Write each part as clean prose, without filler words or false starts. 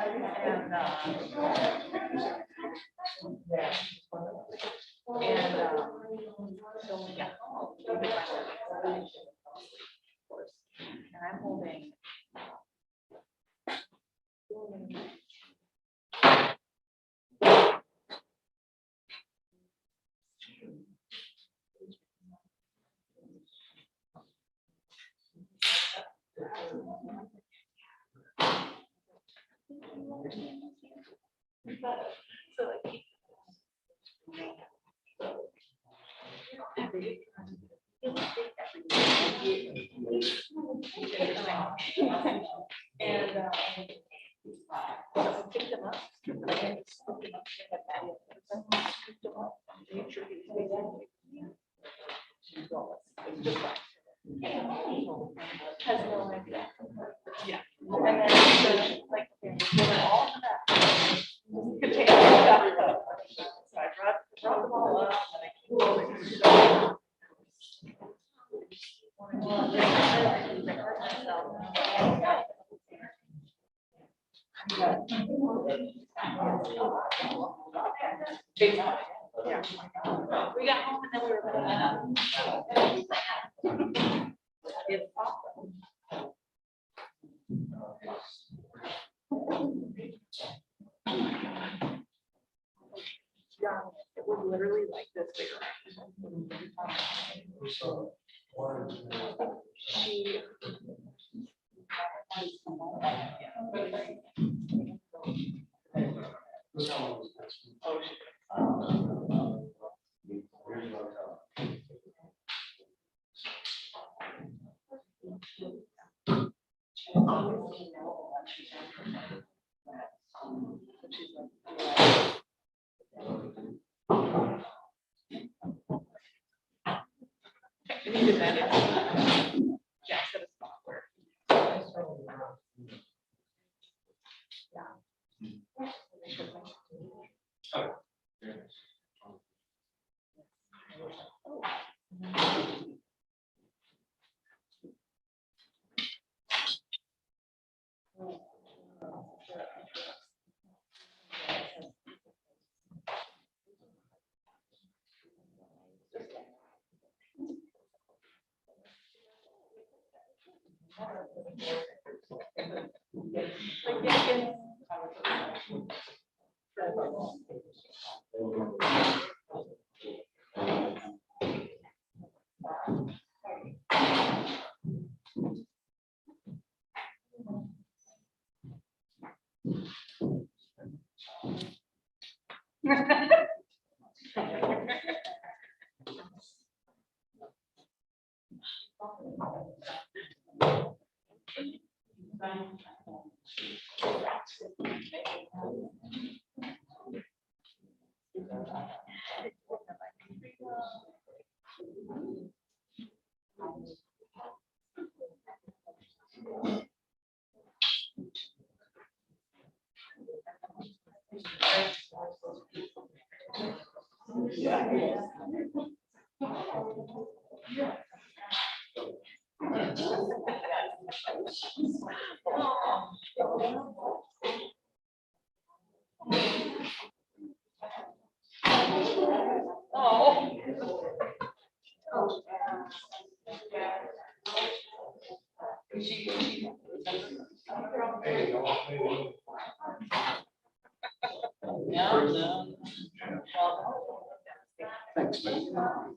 So yeah, of course. And I'm holding. So like, and so pick them up. Make sure he's facing. Has no idea. Yeah. And then like, they were all in that. Container. So I brought them all up. Yeah. We got home and then we were. It's awesome. Yeah, it was literally like this big. She. Thanks, man.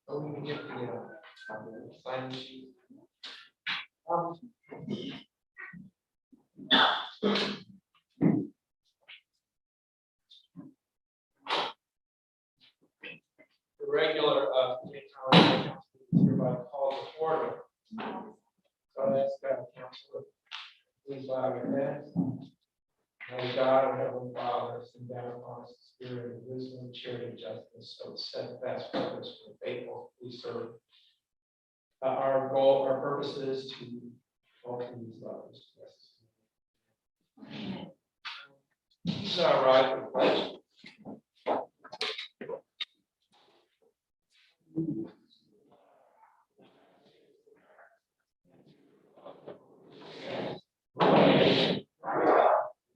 Oh, we can get the sign sheet. The regular council hereby called to order. So that's council. Please bow your heads. May God, our Heavenly Father, send down upon us the spirit of wisdom, charity, justice, so steadfast purpose for the faithful we serve. Our goal, our purpose is to welcome these others. Please rise for the pledge.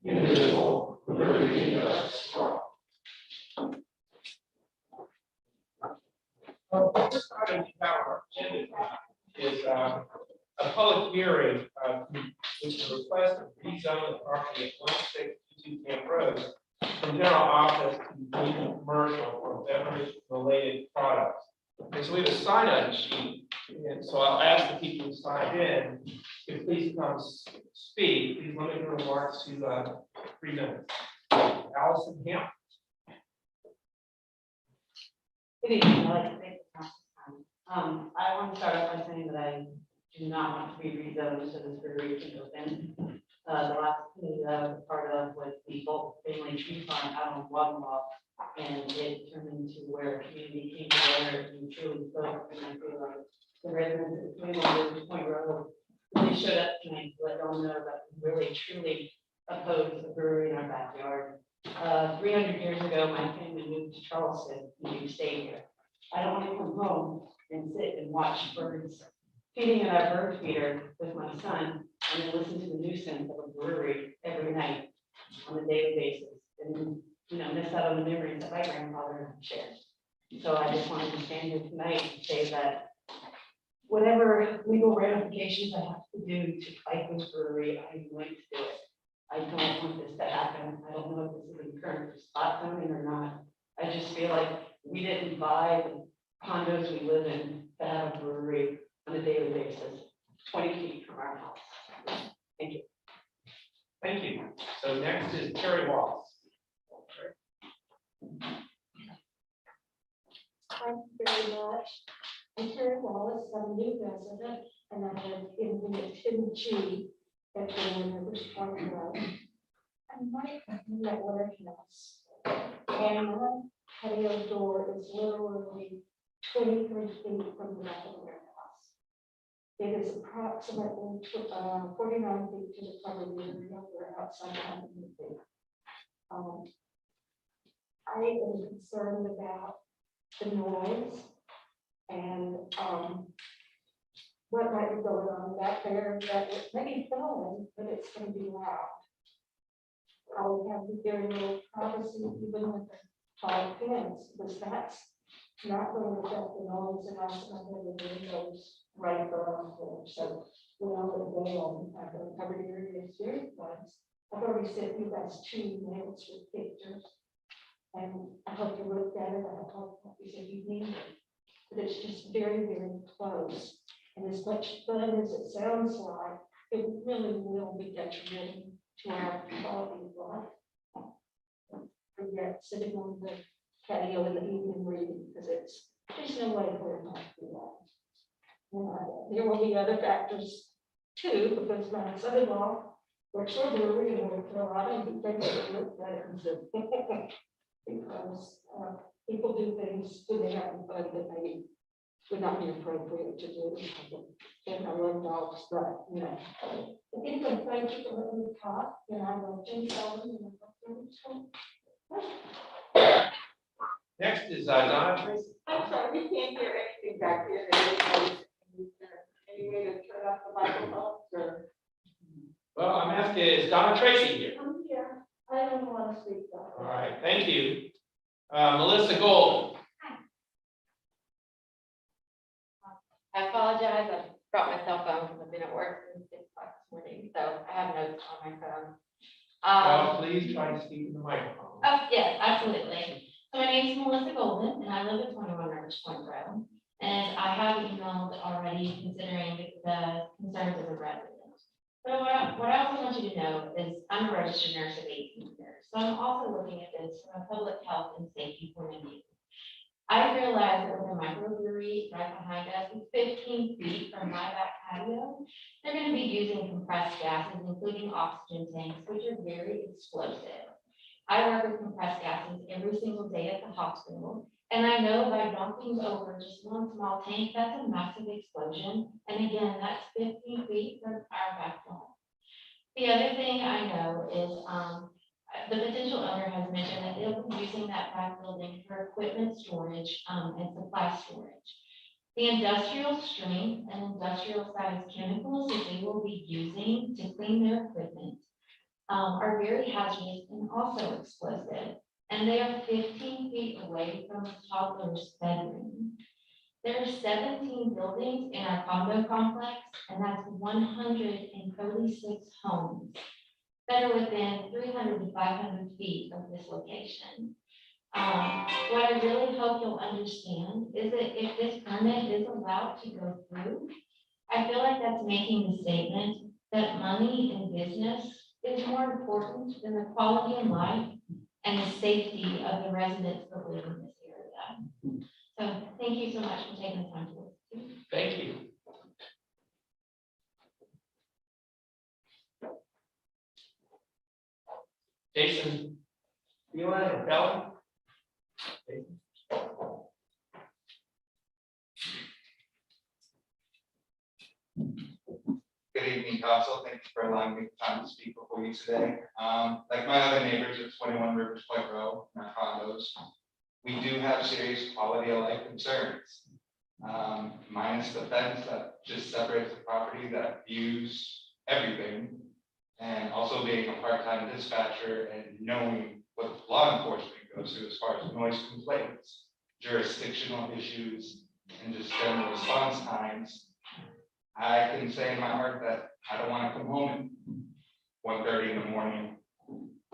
Indivisible, with liberty and justice for all. The first item we have on our agenda is a public hearing, which is a request to rezone the property at 1622 Camp Road from general office to medium commercial for beverage-related products. And so we have a sign-up sheet, and so I'll ask the people who signed in to please come speak. Please limit your remarks to 3 minutes. Allison Hamp. Good evening. I'd like to thank the council. I want to start off by saying that I do not want to be rezoned so this brewery can open. The last committee that I was a part of was the Bolt Family Tree Farm out on Waterloo, and it turned into where a community came together and truly spoke. And I feel like the residents of 21 Point Road really showed up tonight to let y'all know that we really truly oppose a brewery in our backyard. 300 years ago, my family moved to Charleston, and we stayed here. I don't want to come home and sit and watch birds feeding in our bird feeder with my son and then listen to the nuisance of a brewery every night on a daily basis and, miss out on the memories that my grandfather shared. So I just wanted to stand here tonight and say that whatever legal ramifications I have to do to fight this brewery, I'm going to do it. I don't want this to happen. I don't know if this is in current spot zoning or not. I just feel like we didn't buy the condos we live in to have a brewery on a daily basis, 20 feet from our house. Thank you. Thank you. So next is Terry Wallace. Thank you very much. I'm Terry Wallace, I'm a new resident, and I live in the 10G at the Rivers Point Road. And my warehouse, and my patio door is literally 23 feet from the back of the warehouse. It is approximately 49 feet to the front of the warehouse, outside 100 feet. I am concerned about the noise and what might be going on back there, that it may be fun, but it's going to be loud. I would have very little privacy even with the 5 pins, because that's not going to affect the noise and also not going to windows right around there. So we know that they own, I've been covered area experience ones. I've already sent you guys 2 mails with pictures. And I hope you looked at it. I hope you said you need it. But it's just very, very close. And as much fun as it sounds like, it really will be detrimental to our quality of life. Forget sitting on the patio in the evening reading, because there's no way for it not to do that. And there will be other factors too, because my son-in-law works for a brewery in North Carolina, and he thinks it looks better. Because people do things when they're having fun that maybe would not be appropriate to do. And I love dogs, but, you know. But anyway, thank you for letting me talk, and I will change all Next is Donna Tracy. I'm sorry, we can't hear anything back here. Any way to turn off the microphone or? Well, I'm asking, is Donna Tracy here? I'm here. I don't want to speak though. All right, thank you. Melissa Gold. I apologize, I brought my cell phone because I've been at work since 6 o'clock this morning, so I have notes on my phone. Please try to speak in the microphone. Oh, yes, absolutely. So my name is Melissa Golden, and I live at 21 Rivers Point Road. And I have emailed already considering the concerns of the residents. So what I also want you to know is I'm a registered nurse of 18 years. So I'm also looking at this from a public health and safety point of view. I realize that with a microbrewery right behind us, 15 feet from my back patio, they're going to be using compressed gases, including oxygen tanks, which are very explosive. I work with compressed gases every single day at the hospital, and I know by dumping over just one small tank, that's a massive explosion. And again, that's 15 feet from our back lawn. The other thing I know is the potential owner has mentioned that they'll be using that back building for equipment storage and supply storage. The industrial strength and industrial size chemicals that they will be using to clean their equipment are very hazardous and also explosive. And they are 15 feet away from a toddler's bedroom. There are 17 buildings in our condo complex, and that's 136 homes that are within 300 to 500 feet of this location. What I really hope you'll understand is that if this permit is allowed to go through, I feel like that's making the statement that money and business is more important than the quality of life and the safety of the residents that live in this area. So thank you so much for taking the time to listen. Thank you. Jason, Phelan or Bella? Jason? Good evening, council. Thank you for allowing me the time to speak before you today. Like my other neighbors at 21 Rivers Point Road, in our condos, we do have serious quality of life concerns. Minus the fence that just separates the property that views everything, and also being a part-time dispatcher and knowing what law enforcement goes through as far as noise complaints, jurisdictional issues, and just general response times. I can say in my heart that I don't want to come home at 1:30 in the morning,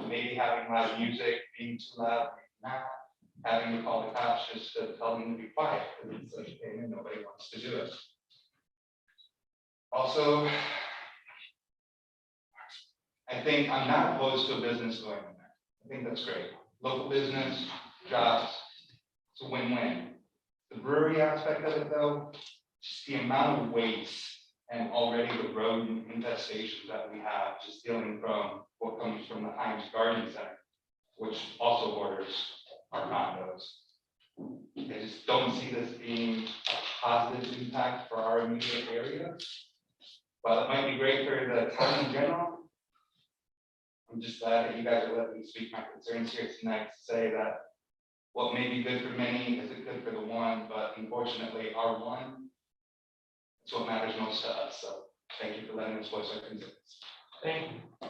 maybe having loud music, being too loud, not having to call the cops just to tell them to be quiet, because it's such a pain and nobody wants to do it. Also, I think I'm not opposed to a business going in there. I think that's great. Local business, jobs, it's a win-win. The brewery aspect of it though, just the amount of waste and already the rodent infestations that we have, just dealing from what comes from the Heinz Garden Center, which also borders our condos. I just don't see this being a positive impact for our immediate area. While it might be great for the town in general, I'm just glad that you guys are letting me speak my concerns here tonight to say that what may be good for many isn't good for the one, but unfortunately our one, it's what matters most to us. So thank you for letting us voice our concerns. Thank you.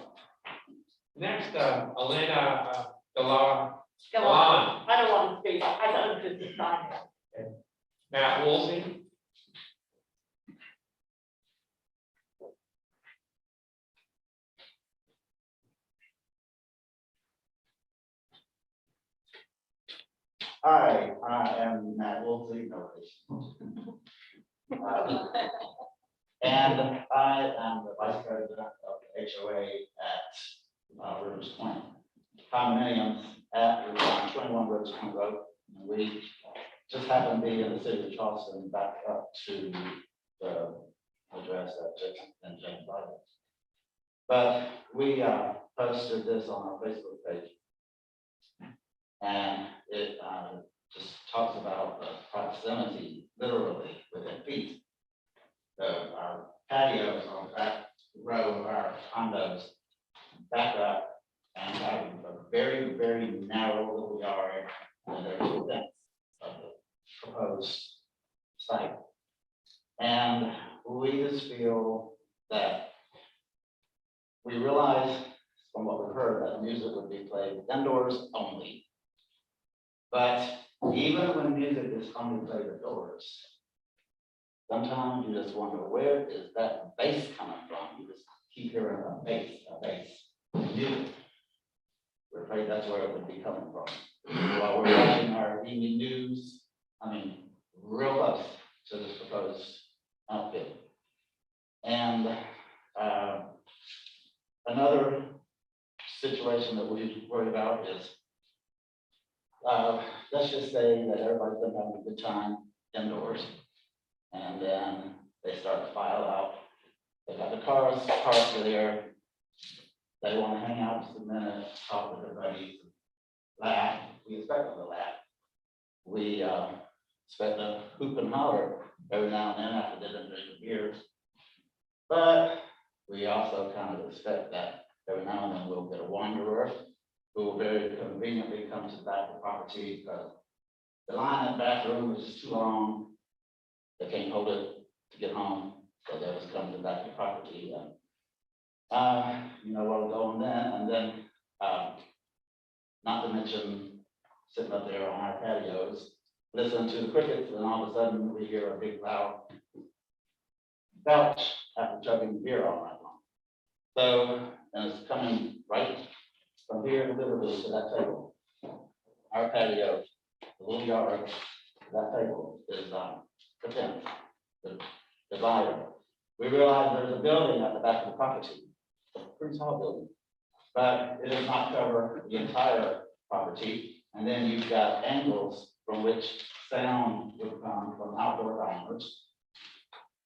Next, Elena Galan. Go on. I don't want to speak. I don't just decide. Matt Woolsey. Hi, I am Matt Woolsey, no relation. And I am the vice president of the HOA at Rivers Point. Condominiums at 21 Rivers Point Road. And we just happen to be in the city of Charleston, back up to the address that Jason and James Bible. But we posted this on our Facebook page. And it just talks about the proximity, literally within feet. Our patios on the back row of our condos back up and have a very, very narrow little yard. And there's a fence of the proposed site. And we just feel that we realize from what we've heard that music would be played indoors only. But even when music is only played indoors, sometimes you just wonder, where is that bass coming from? You just keep hearing a bass music. We're afraid that's where it would be coming from. While we're watching our evening news, I mean, real close to this proposed outfit. And another situation that we worry about is, let's just say that everybody's been having a good time indoors. And then they start to file out. They got the cars parked there. They want to hang out just a minute, talk with their buddies, laugh. We expect them to laugh. We expect to hoop and holler every now and then after they've been drinking beers. But we also kind of expect that every now and then we'll get a wanderer who will very conveniently come to the back of the property because the line in the bathroom is just too long. They can't hold it to get home, so they'll just come to the back of the property. And, you know where we're going then, and then, not to mention sitting up there on our patios, listening to the crickets, and all of a sudden we hear a big loud belch after chugging beer all night long. So, and it's coming right from here literally to that table. Our patio, the little yard, that table is the fence, the divider. We realize there's a building at the back of the property, a pretty tall building, but it does not cover the entire property. And then you've got angles from which sound would come from outdoor diners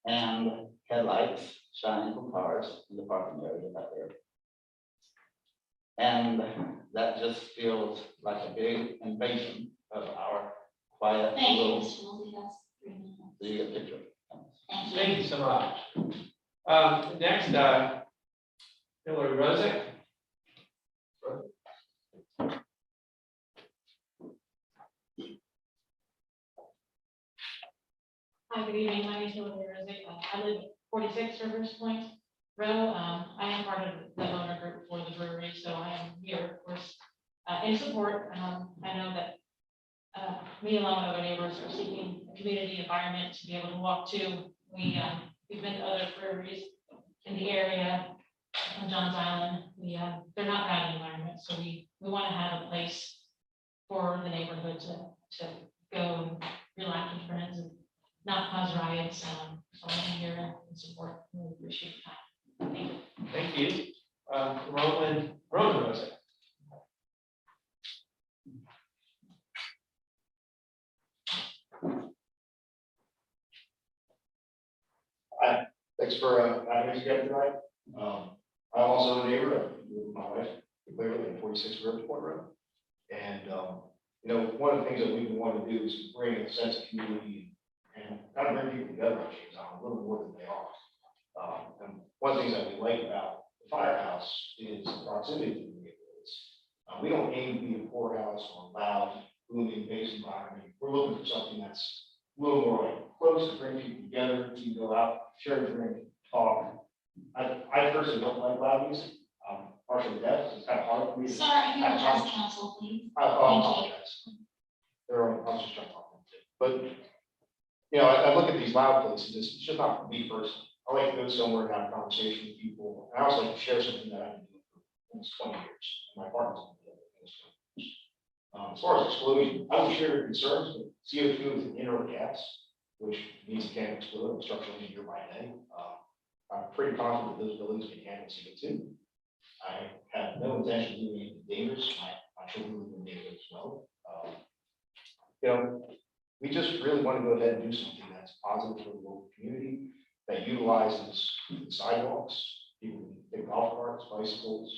and headlights shining from cars in the parking area back there. And that just feels like a big invasion of our quiet Thank you, little. Mr. Wiltie, that's 3 minutes. So you get a picture. Thank you. Thank you so much. Next, Hillary Rosick. Hi, good evening. My name is Hillary Rosick. I live at 46 Rivers Point Row. I am part of the owner group for the brewery, so I am here, of course, in support. I know that me along with other neighbors are seeking a community environment to be able to walk to. We've been to other breweries in the area on Johns Island. They're not rowdy environments, so we want to have a place for the neighborhood to go and relax with friends and not cause riots. So I'm here in support. We appreciate that. Thank you. Thank you. Roman Rosick. Thanks for having us again tonight. I'm also a neighbor, I live with my wife, clearly at 46 Rivers Point Road. And, you know, one of the things that we've been wanting to do is bring a sense of community and kind of bring people together, actually, a little more than they are. And one of the things that we like about the firehouse is the proximity to the neighborhoods. We don't aim to be a poorhouse or loud, booming, bass environment. We're looking for something that's a little more like close to bring people together. You can go out, share a drink, talk. I personally don't like loud music. Partially deaf, so it's kind of hard for me to. Sir, if you would address council, please. I apologize. I was just trying to talk to them too. But you know, I look at these loud places, it's just not for me personally. I like to go somewhere and have a conversation with people. And I also like to share something that I've been doing for almost 20 years. And my partner's been doing it for almost 20 years. As far as exclusion, I will share your concerns, but CO2 is an inert gas, which means it can't explode structural engineer by day. I'm pretty confident those buildings can handle CO2. I have no intention of doing anything dangerous. My children live in the neighborhood as well. You know, we just really want to go ahead and do something that's positive for the local community, that utilizes the sidewalks, people can take golf carts, bicycles,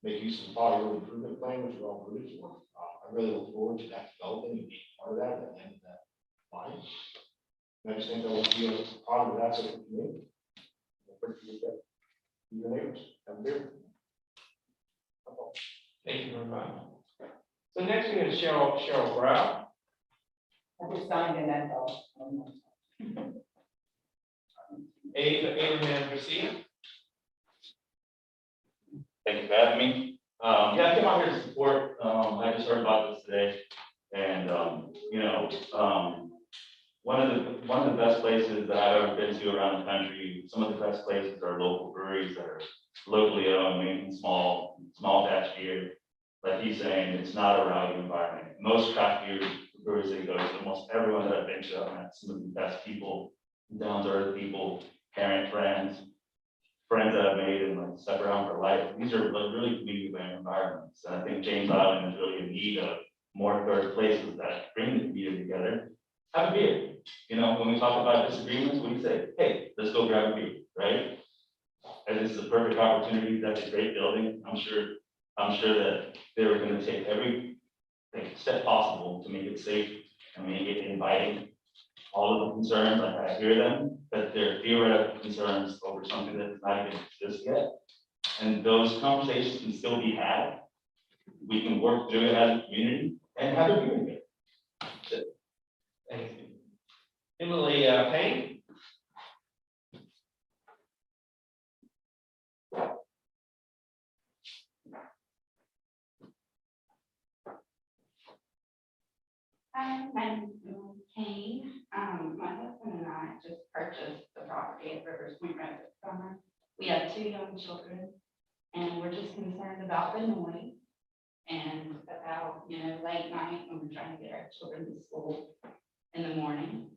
make use of the Poly Road Improvement Plan, which we're all rooted for. I really look forward to that developing and being part of that at the end of that line. And I just think that will be a positive asset for the community. Your neighbors, have a beer. Thank you very much. So next we have Cheryl Brown. I just signed in that though. Abraham Garcia. Thank you for having me. Yeah, I came out here to support, I just heard about this today. And, one of the best places that I've ever been to around the country, some of the best places are local breweries that are locally owned, maybe small batch beer. Like he's saying, it's not a rowdy environment. Most craft beer breweries that you go to, almost everyone that I've been to, I've met some of the best people, down to earth people, parent friends that I've made and like stuck around for life. These are like really community environments. And I think James Island is really in need of more third places that bring the community together. Have a beer. You know, when we talk about disagreements, what do you say? Hey, let's go grab a beer, right? And this is a perfect opportunity. That's a great building. I'm sure that they were going to take every step possible to make it safe and make it inviting. All of the concerns, like I hear them, but they're theoretical concerns over something that does not even exist yet. And those conversations can still be had. We can work through it as a community and have a beer together. Thank you. Emily Payne. Hi, my name is Emily Kane. My husband and I just purchased the property at Rivers Point Road this summer. We have 2 young children, and we're just concerned about the noise and about, late night when we're trying to get our children to school in the morning.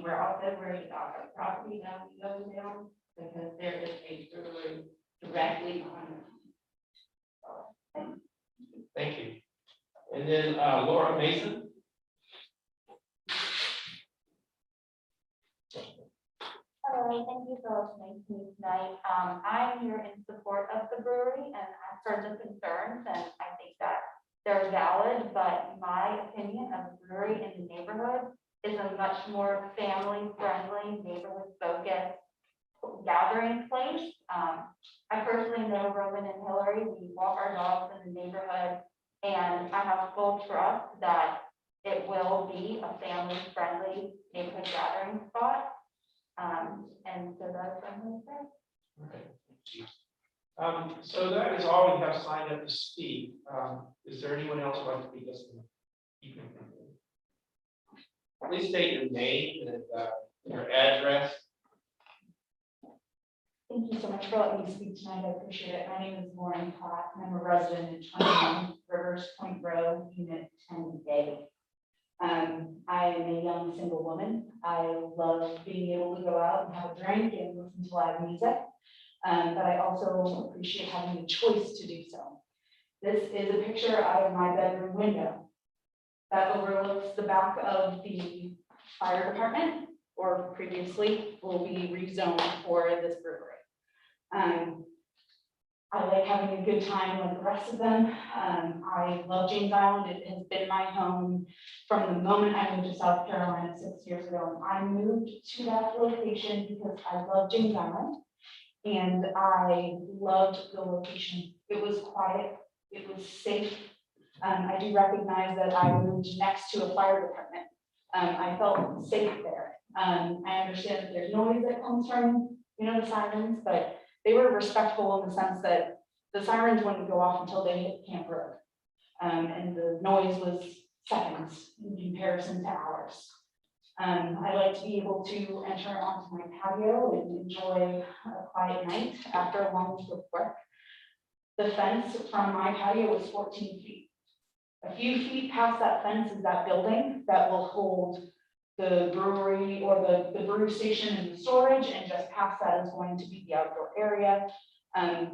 We're also worried about our property value going down because there is a brewery directly on it. Thank you. And then Laura Mason. Hello, thank you for listening to me tonight. I'm here in support of the brewery, and I've heard the concerns, and I think that they're valid, but my opinion of the brewery in the neighborhood is a much more family-friendly, neighborhood-focused gathering place. I personally know Roman and Hillary. We walk our dogs in the neighborhood, and I have full trust that it will be a family-friendly neighborhood gathering spot. And so that's what I'm going to say. Okay. So that is all we have signed up to speak. Is there anyone else who would like to speak this evening? Please state your name and your address. Thank you so much for letting me speak tonight. I appreciate it. My name is Lauren Platt, and I'm a resident at 21 Rivers Point Road, Unit 10A. I am a young single woman. I love being able to go out and have a drink and listen to live music, but I also appreciate having the choice to do so. This is a picture out of my bedroom window that overlooks the back of the fire department, or previously will be rezoned for this brewery. I like having a good time like the rest of them. I love James Island. It has been my home from the moment I moved to South Carolina 6 years ago. I moved to that location because I love James Island and I loved the location. It was quiet, it was safe. I do recognize that I moved next to a fire department. I felt safe there. I understand that there's noise that comes from, the sirens, but they were respectful in the sense that the sirens wouldn't go off until they hit Camp Road. And the noise was seconds in comparison to hours. I like to be able to enter onto my patio and enjoy a quiet night after a long week of work. The fence from my patio is 14 feet. A few feet past that fence is that building that will hold the brewery or the brew station and the storage, and just past that is going to be the outdoor area. I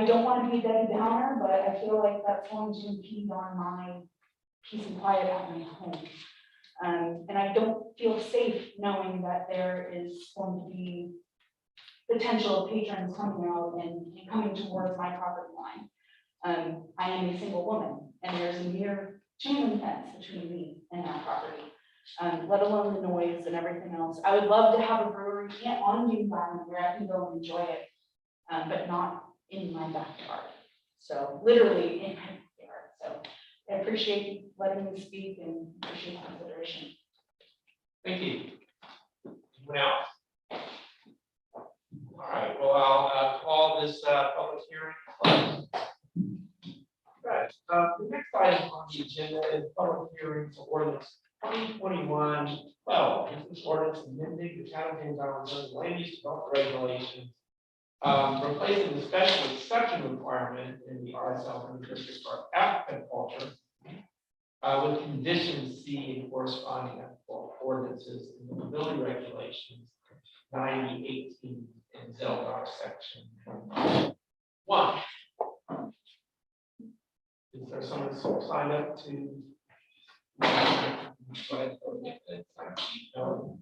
don't want to be a Debbie Downer, but I feel like that's going to impede on my peace and quiet at my home. And I don't feel safe knowing that there is going to be potential patrons coming out and coming towards my property line. I am a single woman, and there's a mere chain link fence between me and that property, let alone the noise and everything else. I would love to have a brewery on the environment where I can go and enjoy it, but not in my backyard. So literally in my backyard. So I appreciate you letting me speak and appreciate the consideration. Thank you. Anyone else? All right, well, I'll call this public hearing closed. Right, the next item on the agenda is public hearing for ordinance 2021-12. This is ordinance amending the town of James Island land use development regulations, replacing the special exception requirement in the RSL district for agriculture with condition C and corresponding ordinances in the mobility regulations 9018 in Zeldar section 1. Is there someone who signed up to? Go ahead, go get that. No.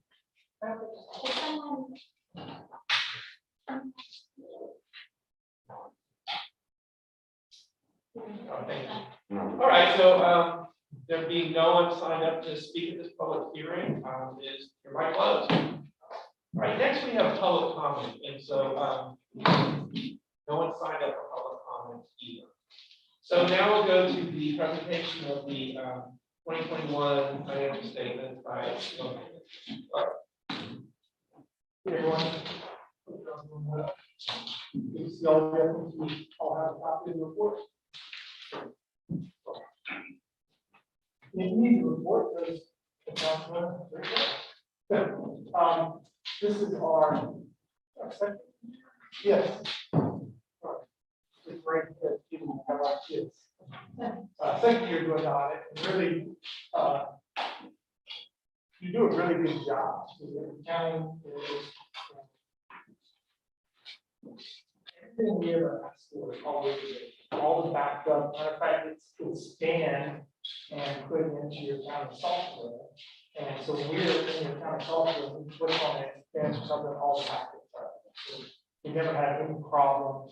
Oh, thank you. All right, so there being no one signed up to speak at this public hearing, is hereby closed. All right, next we have public comment, and so no one signed up for public comment either. So now we'll go to the presentation of the 2021 financial statement by. Hey, everyone. Good to see all of you. We all have a copy of the report. You need the report because the councilman. This is our second. Yes. It's great that people have our kids. Second year doing audit, and really, you do a really good job. The accounting is. Everything near the school is always backed up. Matter of fact, it's scanned and put into your accounting software. And so when we're in your accounting software, we click on it, scans or something, all the back so we never had any problem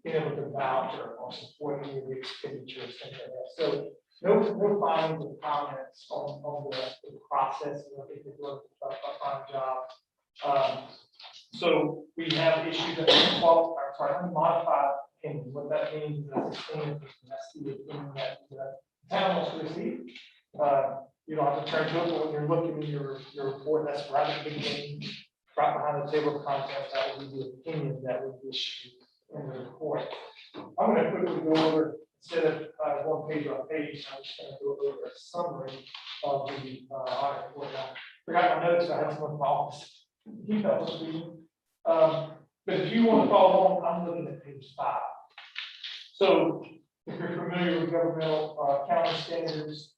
being able to vouch or support any of the expenditures, things like that. So no findings or comments on the process. I think they're doing a fine job. So we have issued a modified opinion. What that means is that's the opinion that the town wants to receive. You don't have to turn to it, but when you're looking in your report, that's right at the beginning, right behind the table of contents, that will be the opinion that was issued in the report. I'm going to quickly go over, instead of one page on page, I'm just going to go over a summary of the audit report. I forgot my notes, I had some of my office emails. But if you want to follow along, I'm looking at page 5. So if you're familiar with governmental accounting standards,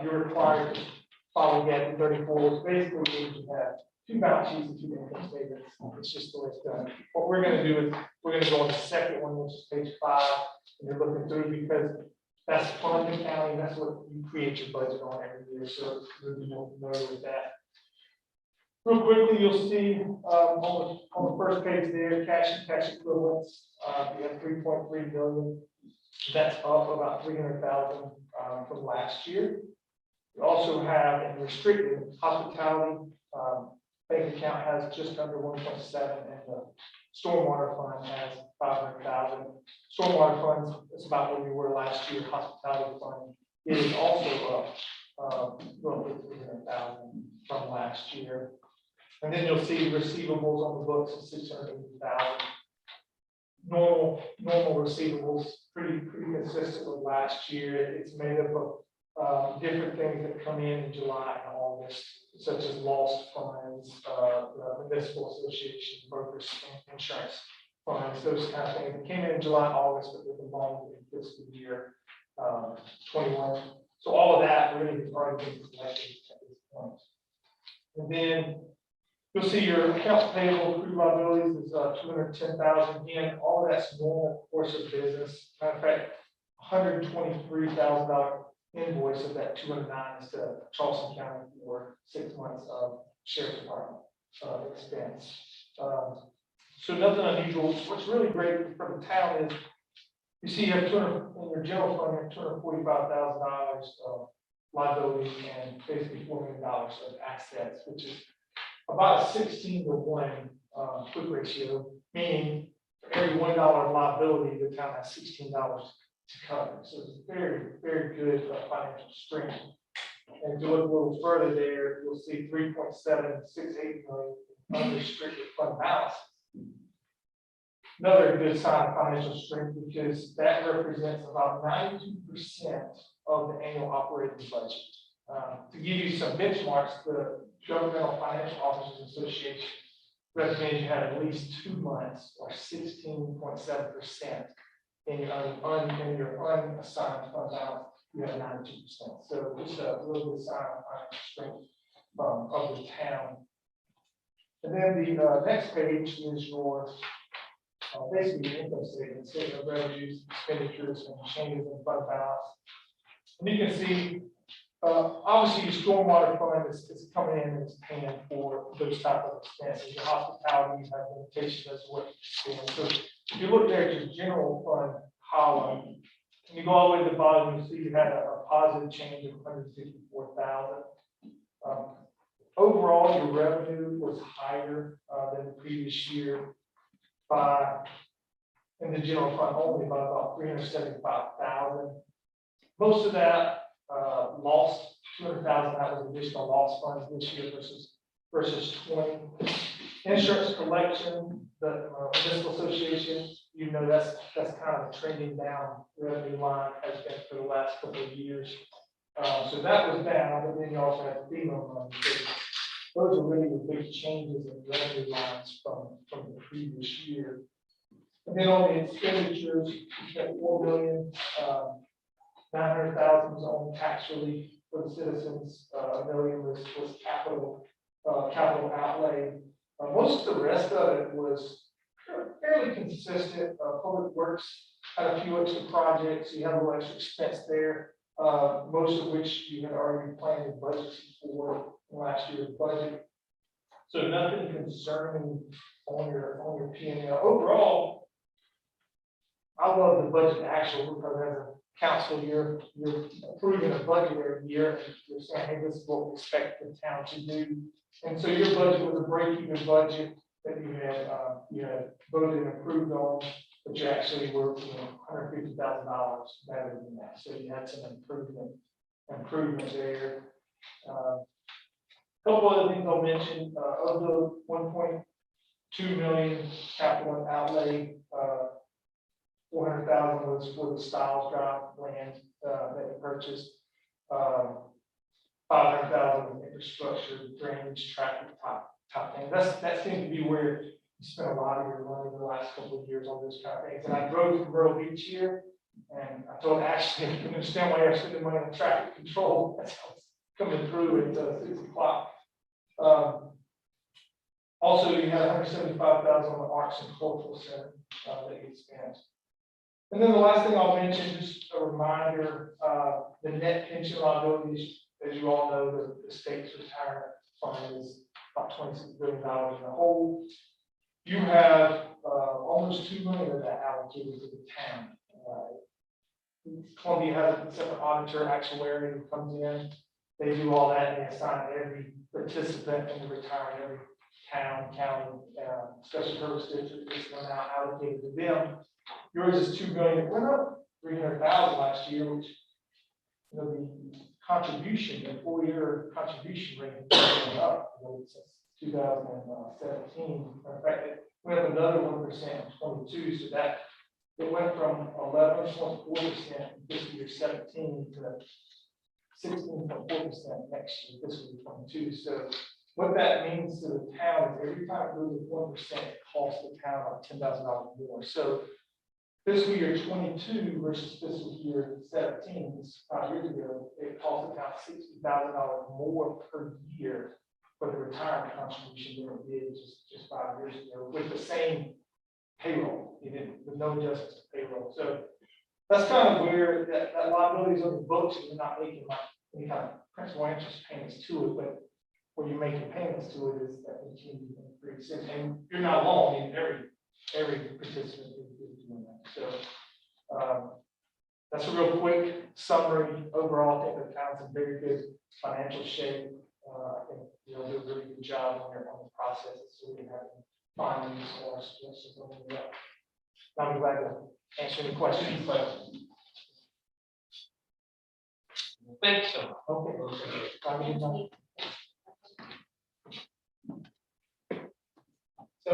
you're required to follow GAP 34, which basically means you have 2 balance sheets and 2 income statements. It's just the way it's done. What we're going to do is we're going to go on the second one, which is page 5, and you're looking through because that's fund accounting. That's what you create your budget on every year. So you'll be more familiar with that. Real quickly, you'll see on the first page there, cash and cash equivalents. We have 3.3 million. That's up about 300,000 from last year. We also have in restricted hospitality bank account has just under 1.7, and the stormwater fund has 500,000. Stormwater funds is about where we were last year. Hospitality fund is also up roughly 300,000 from last year. And then you'll see receivables on the books of 680,000. Normal receivables, pretty consistent with last year. It's made up different things that come in July and August, such as lost funds, the municipal association, brokers, insurance funds, those kind of things. It came in July, August, but they're belonging in fiscal year 21. So all of that really has already been collected at this point. And then you'll see your accounts payable, accrued liabilities is 210,000. Again, all of that's normal course of business. Matter of fact, $123,000 invoice of that 209 is to Charleston County for 6 months of sheriff department expense. So nothing unusual. What's really great for the town is you see you have 200 in your general fund, you have $245,000 of liability and basically $4 million of assets, which is about a 16-to-1 quick ratio, meaning for every $1 of liability, the town has $16 to cover. So it's very, very good financial strength. And if you look a little further there, you'll see 3.768 million unrestricted fund balance. Another good sign of financial strength because that represents about 92% of the annual operating budget. To give you some benchmarks, the Governmental Financial Officers Association recommends you have at least 2 months or 16.7% in your unassigned fund balance. You have 92%. So just a really good sign of financial strength of the town. And then the next page is your basically your income statement of revenues, expenditures, and changes in fund balance. And you can see, obviously, your stormwater fund is coming in and it's paying for those type of expenses. Your hospitality, you have limitations as to what you spend. So if you look there at your general fund column, and you go all the way to the bottom, you see you had a positive change of 154,000. Overall, your revenue was higher than the previous year by, in the general fund only, by about 375,000. Most of that lost 200,000. That was additional loss funds this year versus 20. Insurance collection, the municipal association, you know that's kind of a trending down revenue line has been for the last couple of years. So that was down, but then you also had FEMA money. So those are really the big changes in revenue lines from the previous year. And then on the expenditures, you got 4,900,000 was on tax relief for the citizens. $1 million was capital outlay. Most of the rest of it was fairly consistent. Public Works had a few extra projects. You have a little extra expense there. Most of which you had already planned and budgeted for last year's budget. So nothing concerning on your P&L. Overall, I love the budget actual because as a council, you're approving a budget every year. And you're saying, hey, this is what we expect the town to do. And so your budget was a break-even budget that you had voted and approved on, but you actually were $150,000 better than that. So you had some improvement there. A couple other things I'll mention. Of the 1.2 million capital outlay, 400,000 was for the Styles Drive land that you purchased. 500,000 infrastructure, drainage, traffic, top things. That seems to be where you spent a lot of your money the last couple of years on those kind of things. And I drove to Myrtle Beach here, and I told Ashley, I can understand why you're spending money on traffic control. That's how it's coming through at 6 o'clock. Also, you had 175,000 on the Arts and Cultural Center that you spent. And then the last thing I'll mention, just a reminder, the net pension liabilities, as you all know, the state's retirement fund is about $26 billion in the whole. You have almost $2 million of that allocated to the town. Columbia has a separate auditor, actuary who comes in. They do all that and they assign every participant in the retirement, every town, county, special purpose district, this amount allocated to them. Yours is $2 million. It went up 300,000 last year, which the contribution, the 4-year contribution rate has gone up since 2017. In fact, it went up another 1% in 22, so that it went from 11.4% in fiscal year 17 to 16.4% next year, fiscal year 22. So what that means to the town is every time it goes up 1%, it costs the town about $10,000 more. So fiscal year 22 versus fiscal year 17, this is 5 years ago, it cost the town $60,000 more per year for the retirement contribution than it did just 5 years ago with the same payroll, with no adjustments to payroll. So that's kind of where that liability is on the books, and you're not making like any kind of principal interest payments to it, but where you're making payments to it is that continuing to increase. And you're not alone, in every participant is doing that. So that's a real quick summary. Overall, I think the town's in very good financial shape. I think you'll do a really good job on the processes, so we can have findings or suggestions on that. I'm glad to answer any questions, but. Thanks so much. Okay. So,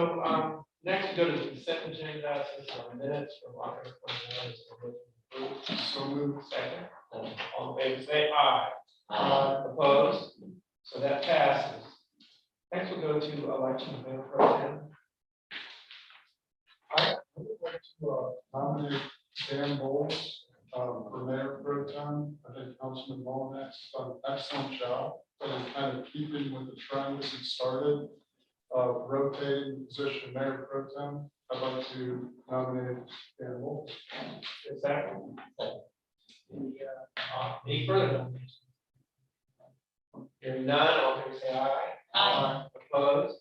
next we go to the consent agenda, this is our minutes from August 29th. So move second. All in favor, say aye. Opposed? So that passes. Next we'll go to election of mayor pro tem. I would like to nominate Dan Bowles for mayor pro tem. I think Councilman Molinax done an excellent job, but in kind of keeping with the trend as he started, rotating the position of mayor pro tem. I'd like to nominate Dan Bowles. Is that? Any further nominations? Hearing none, all in favor say aye. Aye. Opposed?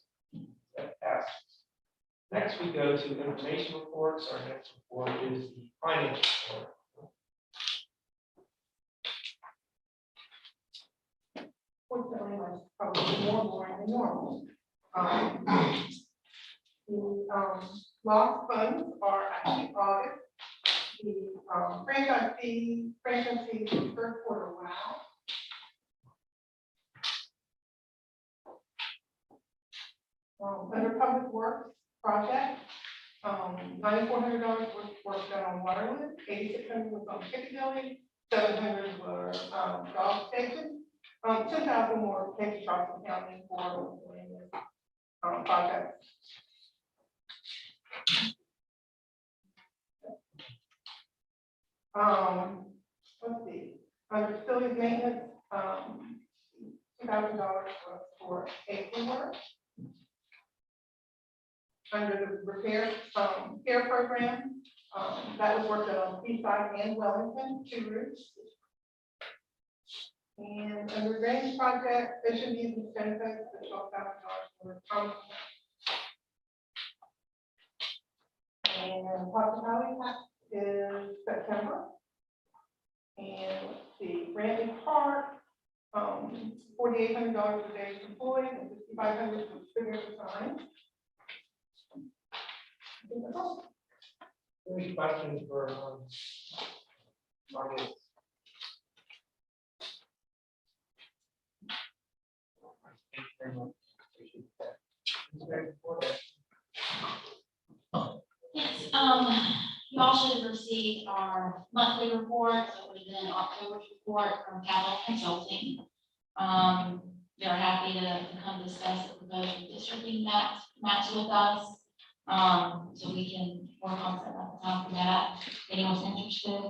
That passes. Next, we go to information reports. Our next report is the finance report. Fortunately, was probably more boring than normal. The lost funds are actually August. The franchise fees for the first quarter, wow. Under public works project, $9,400 was work done on Waterwood, $8,600 was on Piccadilly, $700 were dog station, $10,000 more came to Charleston County for miscellaneous projects. Let's see, under facilities maintenance, $2,000 was for safety work. Under the repair care program, that was worked on Seaside and Wellington, 2 routes. And under drainage project, there should be some benefits for $12,000 for Thompson. And hospitality tax is September. And let's see, Randy Park, $4,800 for days employed and $5,500 for figures assigned. Any questions for Margaret? Thank you very much. Appreciate that. Yes, you all should have received our monthly report, so it would have been October's report from Capital Consulting. They're happy to come discuss the proposed redistricting match with us. So we can work on setting up a time for that, if anyone's interested.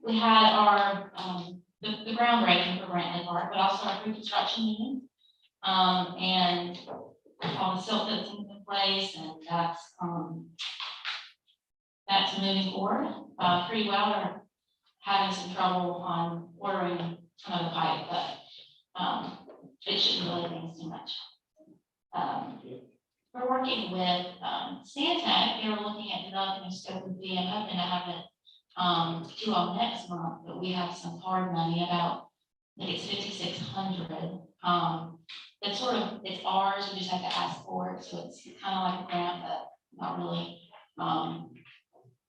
We had our, the groundbreaking for Brantley Park, but also our pre-construction meeting. And all the silt fencing in place, and that's moving forward pretty well. We're having some trouble on ordering some of the pipe, but it shouldn't really things too much. We're working with Stantec. They were looking at developing a scope of fee. I'm hoping to have it to all next month, but we have some hard money about, I think it's $5,600. It's sort of, it's ours, we just have to ask for it, so it's kind of like a grant, but not really.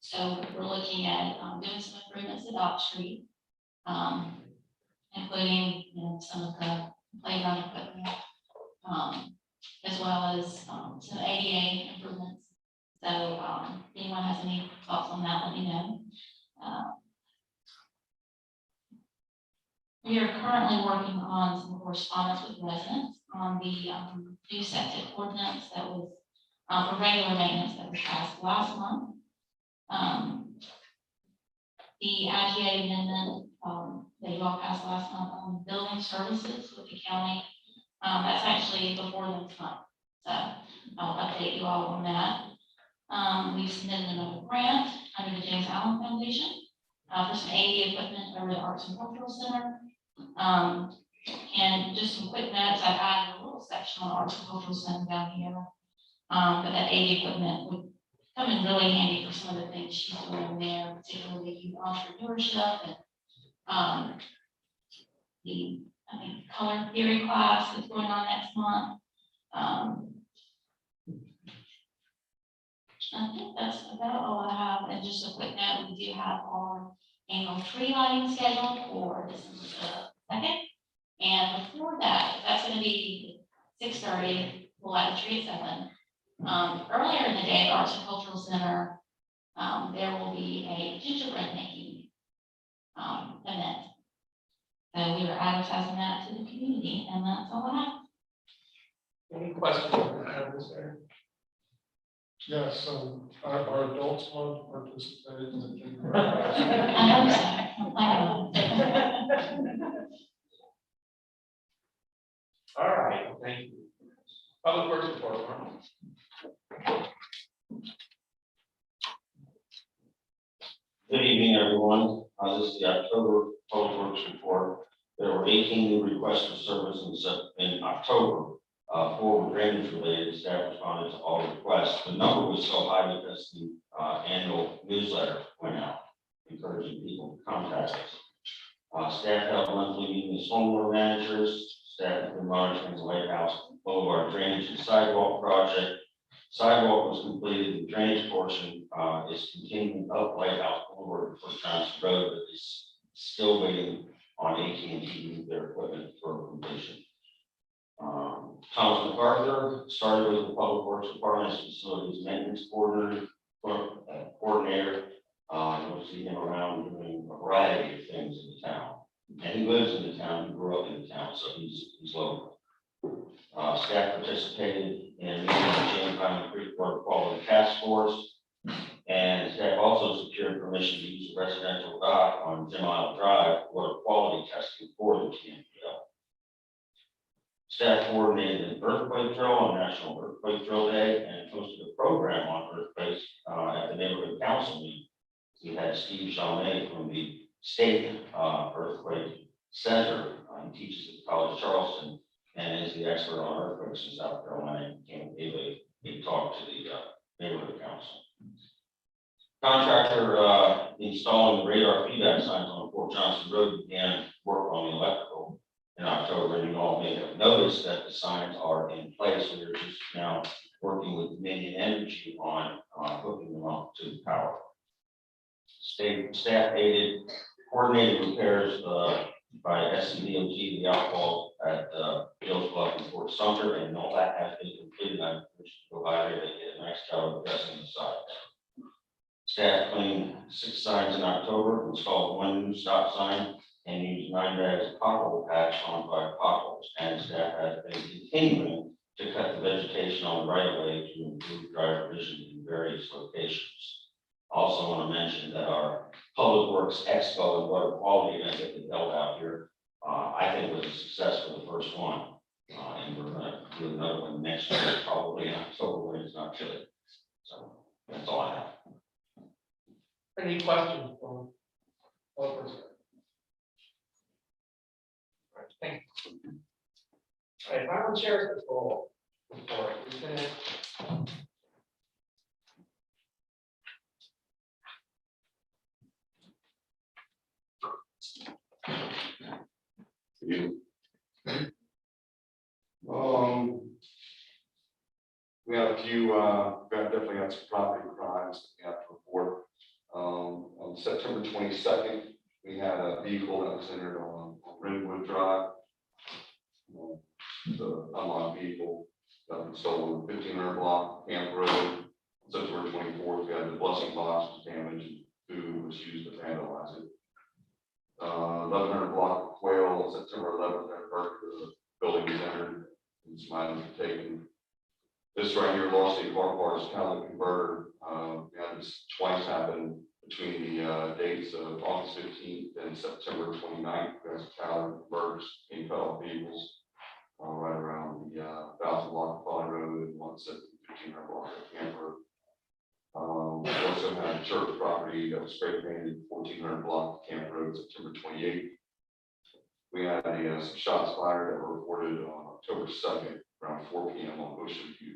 So we're looking at doing some improvements at Dock Street, including, you know, some of the playground equipment, as well as some ADA improvements. So if anyone has any thoughts on that, let me know. We are currently working on some correspondence with residents on the new septic ordinance that was for regular maintenance that was passed last month. The IGA amendment that you all passed last month on building services with the county, that's actually before this month. So I'll update you all on that. We submitted another grant under the James Allen Foundation for some AV equipment over the Arts and Cultural Center. And just some quick notes, I've added a little section on Arts and Cultural Center down here. But that AV equipment would come in really handy for some of the things she's doing there, particularly youth entrepreneurship and the, I think, color theory class that's going on next month. I think that's about all I have. And just a quick note, we do have our annual tree lighting scheduled for December 2nd. And before that, that's going to be 6:30. We'll light the tree at 7. Earlier in the day at the Arts and Cultural Center, there will be a gingerbread making event. So we are advertising that to the community, and that's all I have. Any questions on this area? Yeah, so our adults want to participate in the gingerbread. I hope so. I'm planning on it. All right, thank you. Public Works report, Mark. Good evening, everyone. This is the October Public Works report. There were 18 new requests for service in October. 4 were drainage related. Staff responded to all requests. The number was so high because the annual newsletter went out, encouraging people to contact us. Staff held monthly meetings with stormwater managers. Staff has been monitoring the Lighthouse Boulevard drainage and sidewalk project. Sidewalk was completed. The drainage portion is continuing up Lighthouse Boulevard for Johnson Road, but is still waiting on AT&T to move their equipment for completion. Thomas MacArthur started with the Public Works Department's facilities maintenance coordinator. You'll see him around doing a variety of things in the town. And he lives in the town, he grew up in the town, so he's local. Staff participated in a meeting with the James Island Creek Water Quality Task Force. And staff also secured permission to use the residential dock on 10 Mile Drive for water quality testing for the TMPL. Staff coordinated an earthquake drill on National Earthquake Drill Day and hosted a program on earthquakes at the neighborhood council meeting. We had Steve Chalmé from the State Earthquake Center. He teaches at College of Charleston and is the expert on earthquakes in South Carolina. And gave a talk to the neighborhood council. Contractor installing the radar feedback signs on Fort Johnson Road began work on the electrical in October. And you all may have noticed that the signs are in place. We are just now working with Dominion Energy on hooking them up to the power. Staff aided coordinated repairs by SCDOT, the outfall at Hills Bluff and Fort Sumter, and all that has been completed. I'm to go by there, they did a nice job of addressing the side. Staff cleaned 6 signs in October, installed 1 new stop sign, and used 9 bags of pothole patch on 5 potholes. And staff has been continuing to cut the vegetation on the right of way to improve driver vision in various locations. Also want to mention that our Public Works Expo and water quality event that we held out here, I think was a success for the first one. And we're going to do another one next year, probably in October when it's not chilly. So that's all I have. Any questions from Public Works? All right, thank you. All right, Final Chair's Patrol report. Lieutenant. You. We had a few, definitely had some property crimes that we have to report. On September 22nd, we had a vehicle that was entered on Redwood Drive. The unlocked vehicle that was stolen, 1500 block, Camp Road. September 24th, we had the blessing box was damaged, food was used to vandalize it. 1100 block of Quail 11th, the building is entered, and some items are taken. This right here, Lost State Car Park is kind of the converter. We had this twice happen between the dates of August 15th and September 29th. There's a catalytic converters being cut off vehicles right around the 1,000 block of Folly Road and 1,715 block of Camp Road. We also had a church property that was spray painted 1,400 block of Camp Road, September 28th. We had some shots fired that were reported on October 2nd, around 4 p.m. on Ocean View,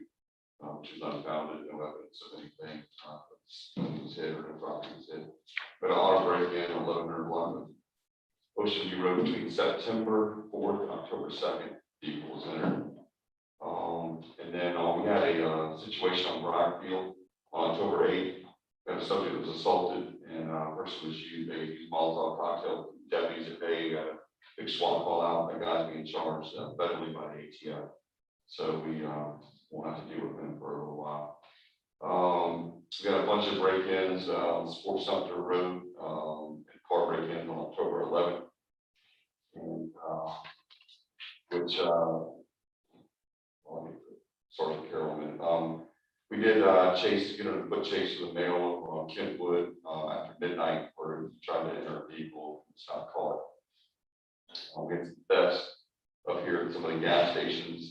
which is unfounded, no evidence of anything. Nothing was hit or no property was hit. But our break-in, 1,100 block of Ocean View Road between September 4th and October 2nd, vehicle was entered. And then we had a situation on Briarfield on October 8th. We had a subject that was assaulted and a person was used Molotov cocktail. Deputies at Bay got a big SWAT call out. That guy's being charged federally by the ATF. So we won't have to deal with him for a little while. We got a bunch of break-ins on Fort Sumter Road, and car break-ins on October 11th. And which Sergeant Carrollman. We did put chase to the mail on Kentwood after midnight where we tried to enter a vehicle, it's not caught. We had some thefts up here at some of the gas stations.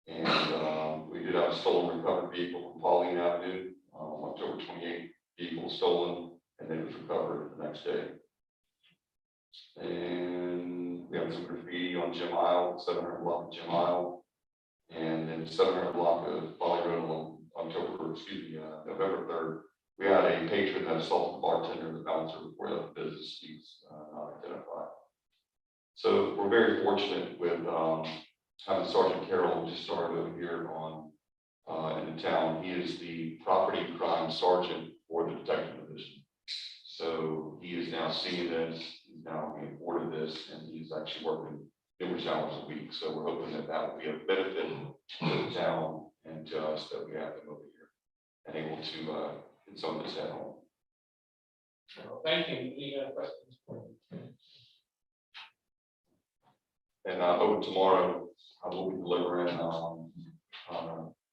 And we did have a stolen recovered vehicle from Pauline Avenue, October 28th, vehicle stolen, and then it was recovered the next day. And we had some graffiti on Jim Isle, 700 block of Jim Isle, and then 700 block of Folly Road on November 3rd. We had a patron that assaulted the bartender and the bouncer before the business, he's not identified. So we're very fortunate with having Sergeant Carroll, who just started over here in the town. He is the property crime sergeant for the detective division. So he is now seeing this, he's now being afforded this, and he's actually working numerous hours a week. So we're hoping that that will be a benefit to the town and to us that we have him over here and able to get some of this at home. Thank you. Any other questions? And over tomorrow, I will be delivering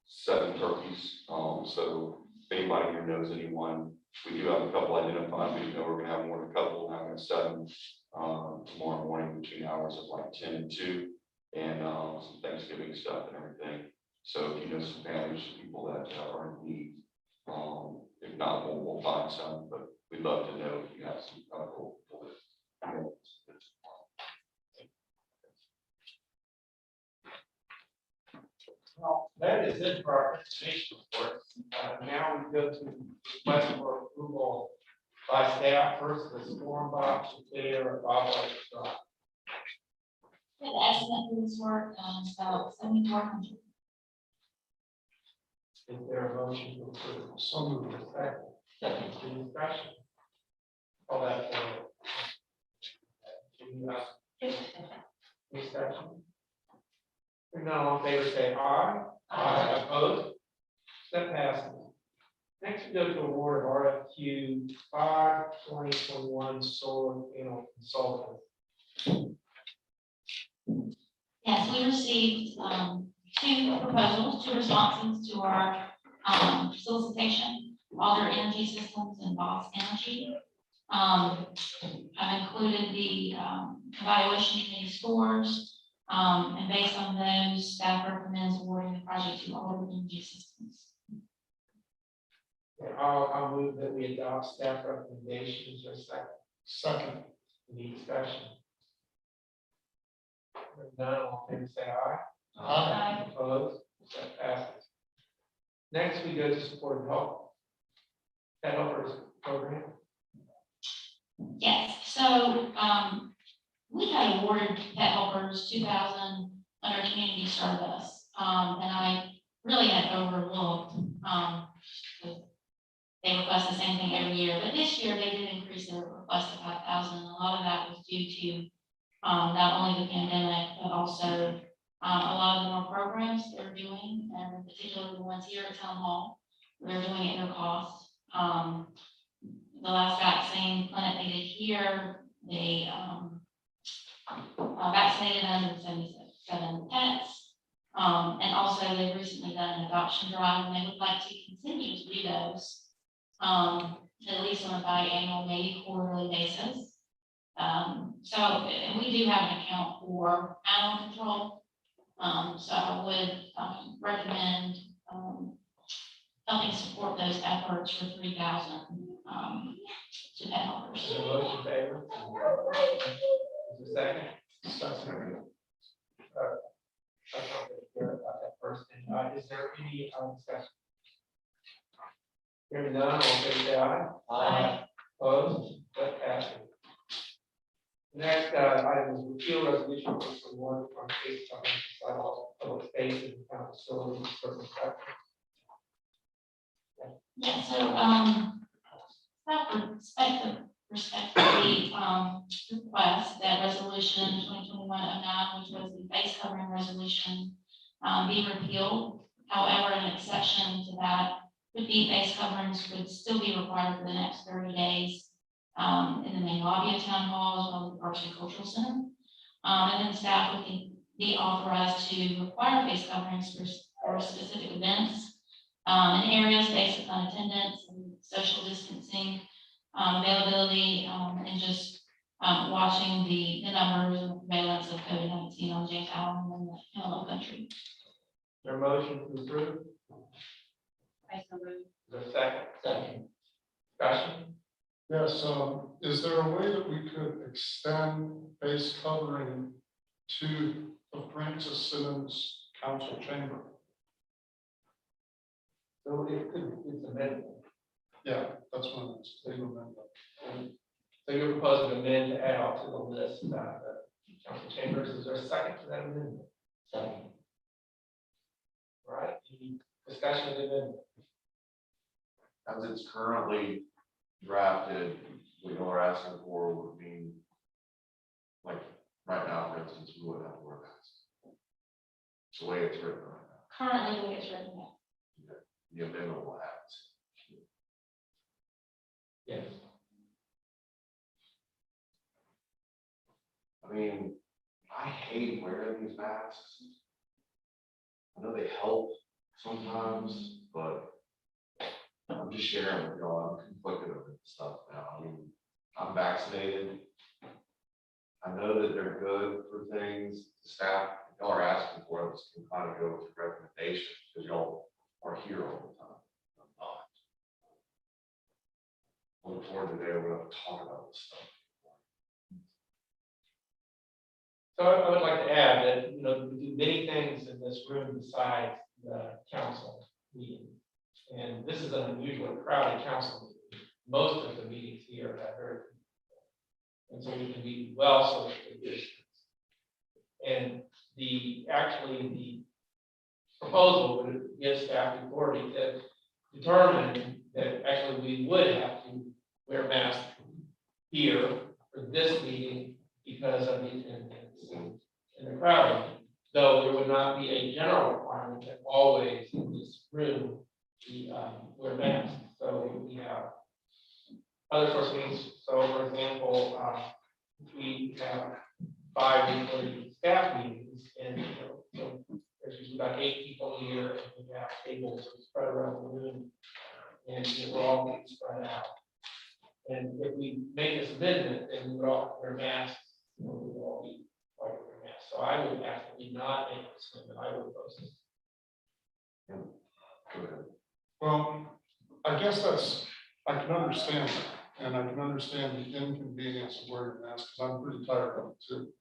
7 turkeys. So if anybody here knows anyone, we do have a couple identified. We know we're going to have more than a couple. Now we have 7 tomorrow morning between hours of like 10 and 2, and some Thanksgiving stuff and everything. So if you know some families, people that are in need, if not, we'll find some. But we'd love to know if you have some people that. Well, that is it for our presentation report. Now we go to request for approval by staff. First, the storm box there at Bob White Drive. The estimate for this work, is about 7,400. Is there a motion to approve? So moved. Second. Any discussion? All that for. Any discussion? If not, all in favor, say aye. Aye. Opposed? That passes. Next, we go to award of RFQ 5/2021 solar panel consultant. Yes, we received 2 proposals, 2 responses to our solicitation, Alder Energy Systems and Boss Energy. I've included the evaluation committee scores, and based on those, staff recommends awarding the project to Alder Energy Systems. I'll move that we adopt staff recommendations or second. Any discussion? Hearing none, all in favor, say aye. Aye. Opposed? That passes. Next, we go to support help. Pet helpers program. Yes, so we had awarded Pet Helpers 2,000 under community service, and I really had overlooked. They request the same thing every year, but this year they did increase their request to 5,000. A lot of that was due to not only the pandemic, but also a lot of the more programs they're doing, and particularly the ones here at Town Hall, they're doing it at no cost. The last vaccine clinic they did here, they vaccinated vaccinated 177 pets. And also they've recently done an adoption drive and they would like to continue to do those. At least on a biannual, maybe quarterly basis. So, and we do have an account for animal control. So I would recommend helping support those efforts for 3,000 to pet helpers. Is there a motion in favor? Is there a second? About that first, and is there any discussion? Hearing none, all in favor, say aye. Aye. Opposed, that passes. Next item is repeal resolution for one from case coverage inside all public spaces and town facilities, certain sectors. Yeah, so, respectfully, request that resolution 2021-09, which was the face covering resolution, be repealed. However, an exception to that would be face coverings would still be required for the next 30 days in the main lobby of town hall as well as the Arts and Cultural Center. And then staff would be authorized to require face coverings for specific events in areas based upon attendance and social distancing, availability, and just watching the numbers and prevalence of COVID-19 on James Island and the Hello Country. Is there a motion to approve? I so moved. Is there a second? Second. Discussion? Yes, is there a way that we could extend face covering to the Francis Simmons Council Chamber? So it could, it's amended. Yeah, that's one that's legal amendment. So you're proposing to amend to add on to the list, the council chambers. Is there a second to that amendment? Second. All right, any discussion of the amendment? As it's currently drafted, what you're asking for would mean, like, right now, for instance, we wouldn't have to wear masks. It's the way it's written right now. Currently, the way it's written now. The amendment will have Yes. I mean, I hate wearing these masks. I know they help sometimes, but I'm just sharing with y'all, I'm conflicted over this stuff now. I mean, I'm vaccinated. I know that they're good for things. Staff, y'all are asking for us can kind of go with the recommendations because y'all are here all the time. I'm not. I look forward to the day we're going to talk about this stuff. So I would like to add that, you know, we do many things in this room besides the council meeting. And this is an unusually crowded council meeting. Most of the meetings here are very few. And so we can be well socially distanced. And actually the proposal would give staff the authority to determine that actually we would have to wear masks here for this meeting because of the attendance and the crowding, though there would not be a general requirement that always in this room we wear masks. So we have other sorts of meetings. So for example, we have 5 weekly staff meetings, and so there's usually about 8 people here, and we have tables spread around the room, and we're all getting spread out. And if we make this amendment, then we would all wear masks, and we would all be like wear masks. So I would actually not make this amendment. I would oppose this. Go ahead. Well, I guess I can understand that, and I can understand the inconvenience of wearing a mask, because I'm pretty tired of it too.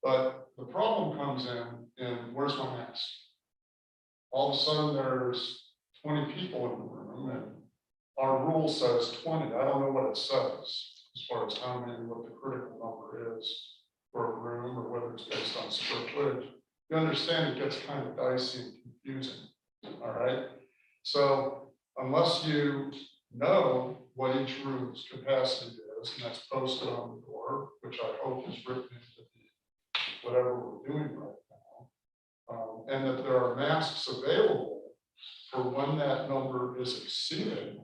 But the problem comes in where's my mask? All of a sudden, there's 20 people in the room, and our rule says 20. I don't know what it says as far as how many, what the critical number is for a room, or whether it's based on square footage. You understand it gets kind of dicey and confusing. All right. So unless you know what each room's capacity is, and that's posted on the door, which I hope is written into whatever we're doing right now, and that there are masks available for when that number is exceeded,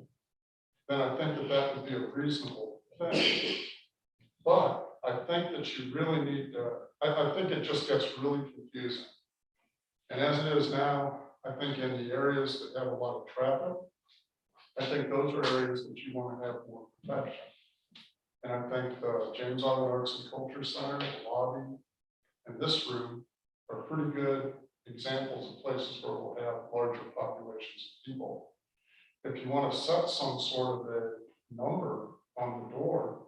then I think that would be a reasonable thing. But I think that you really need to, I think it just gets really confusing. And as it is now, I think in the areas that have a lot of traffic, I think those are areas that you want to have more protection. And I think the James Island Arts and Culture Center, the lobby, and this room are pretty good examples of places where we'll have larger populations of people. If you want to set some sort of a number on the door,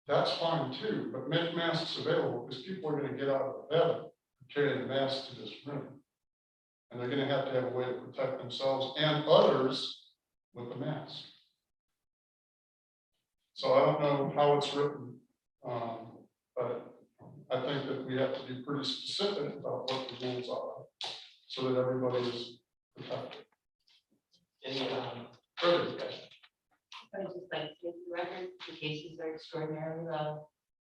that's fine too, but make masks available because people are going to get out of bed and carry the mask to this room. And they're going to have a way to protect themselves and others with the mask. So I don't know how it's written, but I think that we have to be pretty specific about what the rules are so that everybody is protected. Any further discussion? I would just like to get the record, the cases are extraordinarily low.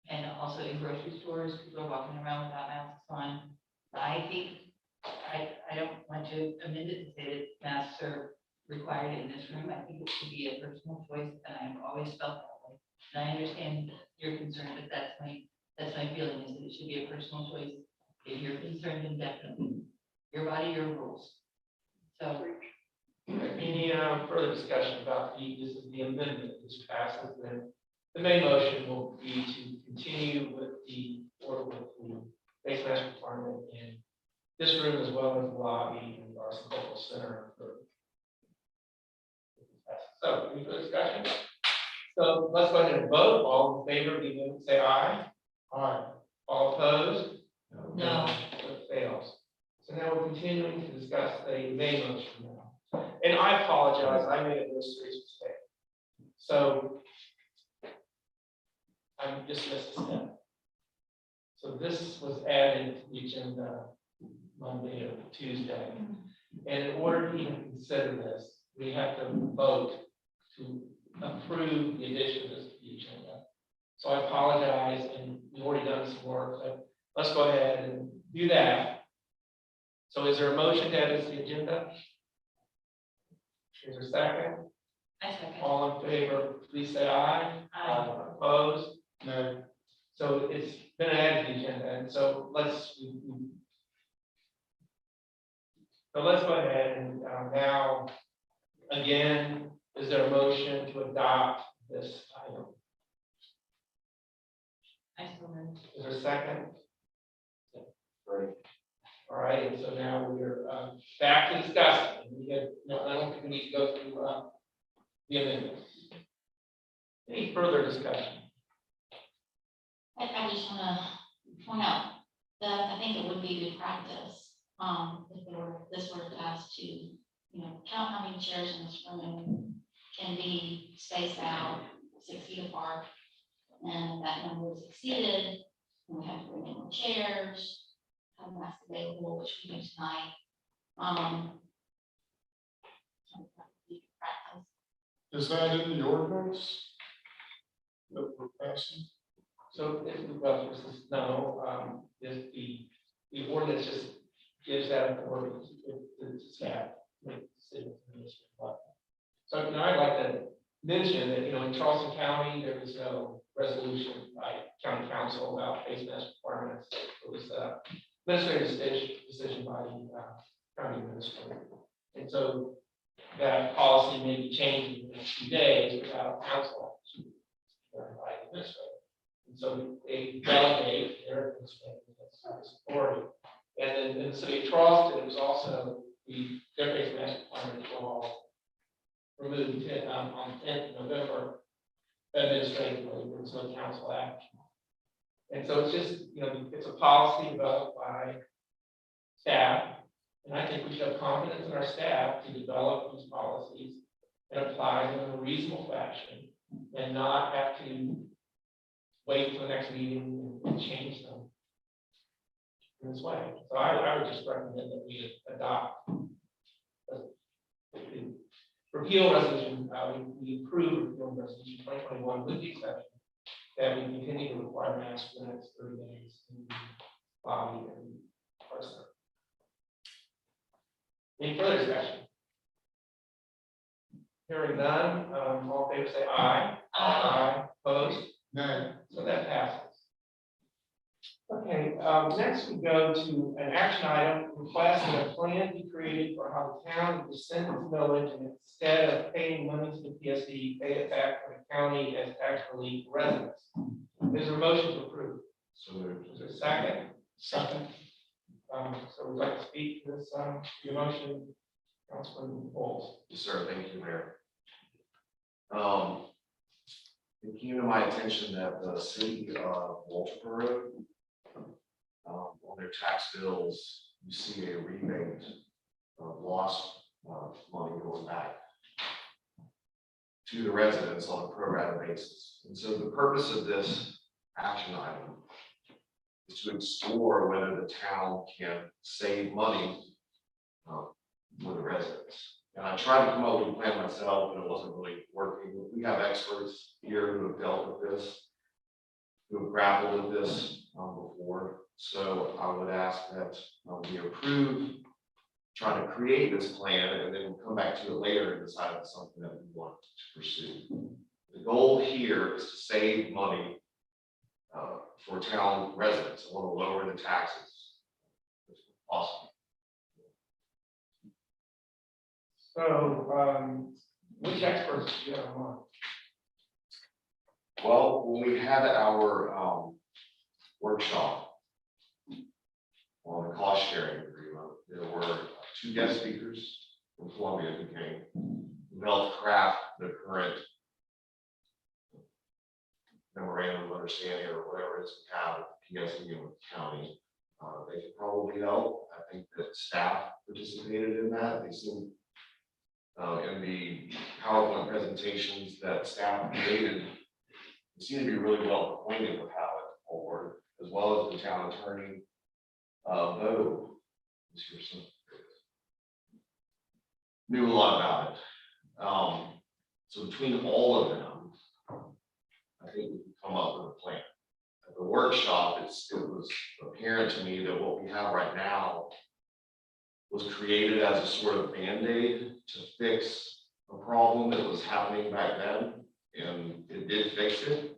And also in grocery stores, people are walking around without masks on. I think, I don't want to amend it to say that masks are required in this room. I think it should be a personal choice, and I've always felt that way. And I understand your concern, but that's my feeling, is that it should be a personal choice. If you're concerned, then definitely, your body, your rules. So. Any further discussion about this is the amendment that just passes, then the main motion will be to continue with the face mask requirement in this room as well as the lobby and the Arts and Cultural Center. So, any further discussion? So let's go ahead and vote. All in favor of the amendment, say aye. Aye. All opposed? No. So it fails. So now we're continuing to discuss the main motion now. And I apologize, I made a very serious mistake. So I just missed a step. So this was added to the agenda Monday or Tuesday. And in order to even consider this, we have to vote to approve the addition of this to the agenda. So I apologize, and we've already done some work, so let's go ahead and do that. So is there a motion to add this to the agenda? Is there a second? I second. All in favor, please say aye. Aye. Opposed? No. So it's been added to the agenda, and so let's go ahead and now, again, is there a motion to adopt this item? I still move. Is there a second? Great. All right, and so now we're back to discussing. I don't think we need to go through the amendments. Any further discussion? I just want to point out that I think it would be good practice, if this were asked to, count how many chairs in this room can be spaced out 6 feet apart. And if that number is exceeded, then we have to bring in more chairs, have masks available, which we do tonight. So that would be good practice. Is that in the ordinance that we're passing? So, well, this is, no, the ordinance just gives that authority to staff. Make decisions in this regard. So, I'd like to mention that, in Charleston County, there was no resolution by county council about face mask requirements. It was administrative decision by the county administrator. And so that policy may be changing in the next few days without council action by the administrator. And so they delegate their administrative authority. And then in the city of Charleston, it was also their face mask requirements were all removed on 10th of November administratively. There was no council action. And so it's just, it's a policy developed by staff. And I think we should have confidence in our staff to develop these policies and apply them in a reasonable fashion and not have to wait for the next meeting and change them in this way. So I would just recommend that we adopt the repeal resolution. We approve repeal resolution 2021 with the exception that we continue to require masks for the next 30 days in the lobby and Arts Center. Any further discussion? Hearing none, all in favor say aye. Aye. Opposed? No. So that passes. next we go to an action item, requesting a plan be created for how the town will send its millage and instead of paying money to the PSD, pay it back to the county as tax relief residents. Is there a motion to approve? So moved. Is there a second? Second. So we'd like to speak to this, your motion, Councilman Bowles. Yes, sir. Thank you, Mayor. It came to my attention that the city of Walterboro, on their tax bills, you see a rebate of lost money going back to the residents on a pro rata basis. And so the purpose of this action item is to explore whether the town can save money for the residents. And I tried to come up with a plan myself, but it wasn't really working. We have experts here who have dealt with this, who have grappled with this before. So I would ask that we approve trying to create this plan, and then we'll come back to it later and decide if it's something that we want to pursue. The goal here is to save money for town residents. I want to lower the taxes if possible. So, which experts do you have in mind? Well, when we had our workshop on the cost sharing agreement, there were 2 guest speakers from Columbia who came, who helped craft the current memorandum of understanding or whatever it's have with PSE and with the county. They could probably help. I think that staff participated in that. They seemed in the PowerPoint presentations that staff created, they seem to be really well acquainted with how it all worked, as well as the town attorney. Though knew a lot about it. So between all of them, I think we can come up with a plan. At the workshop, it was apparent to me that what we have right now was created as a sort of Band-Aid to fix a problem that was happening back then, and it did fix it.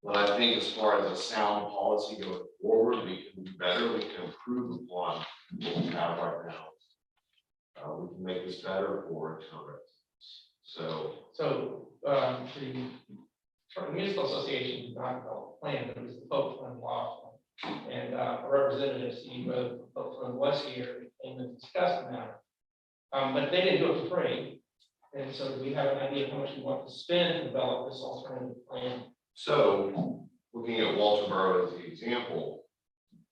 But I think as far as a sound policy going forward, we can do better, we can improve upon what we have right now. We can make this better for town residents. So, the municipal association did not develop a plan, it was the Pope Flynn Law. And a representative, Steve Rhodes, from Pope Flynn was here and discussed the matter. But they didn't do it for free. And so we have an idea of how much we want to spend to develop this alternative plan. So, looking at Walterboro as the example,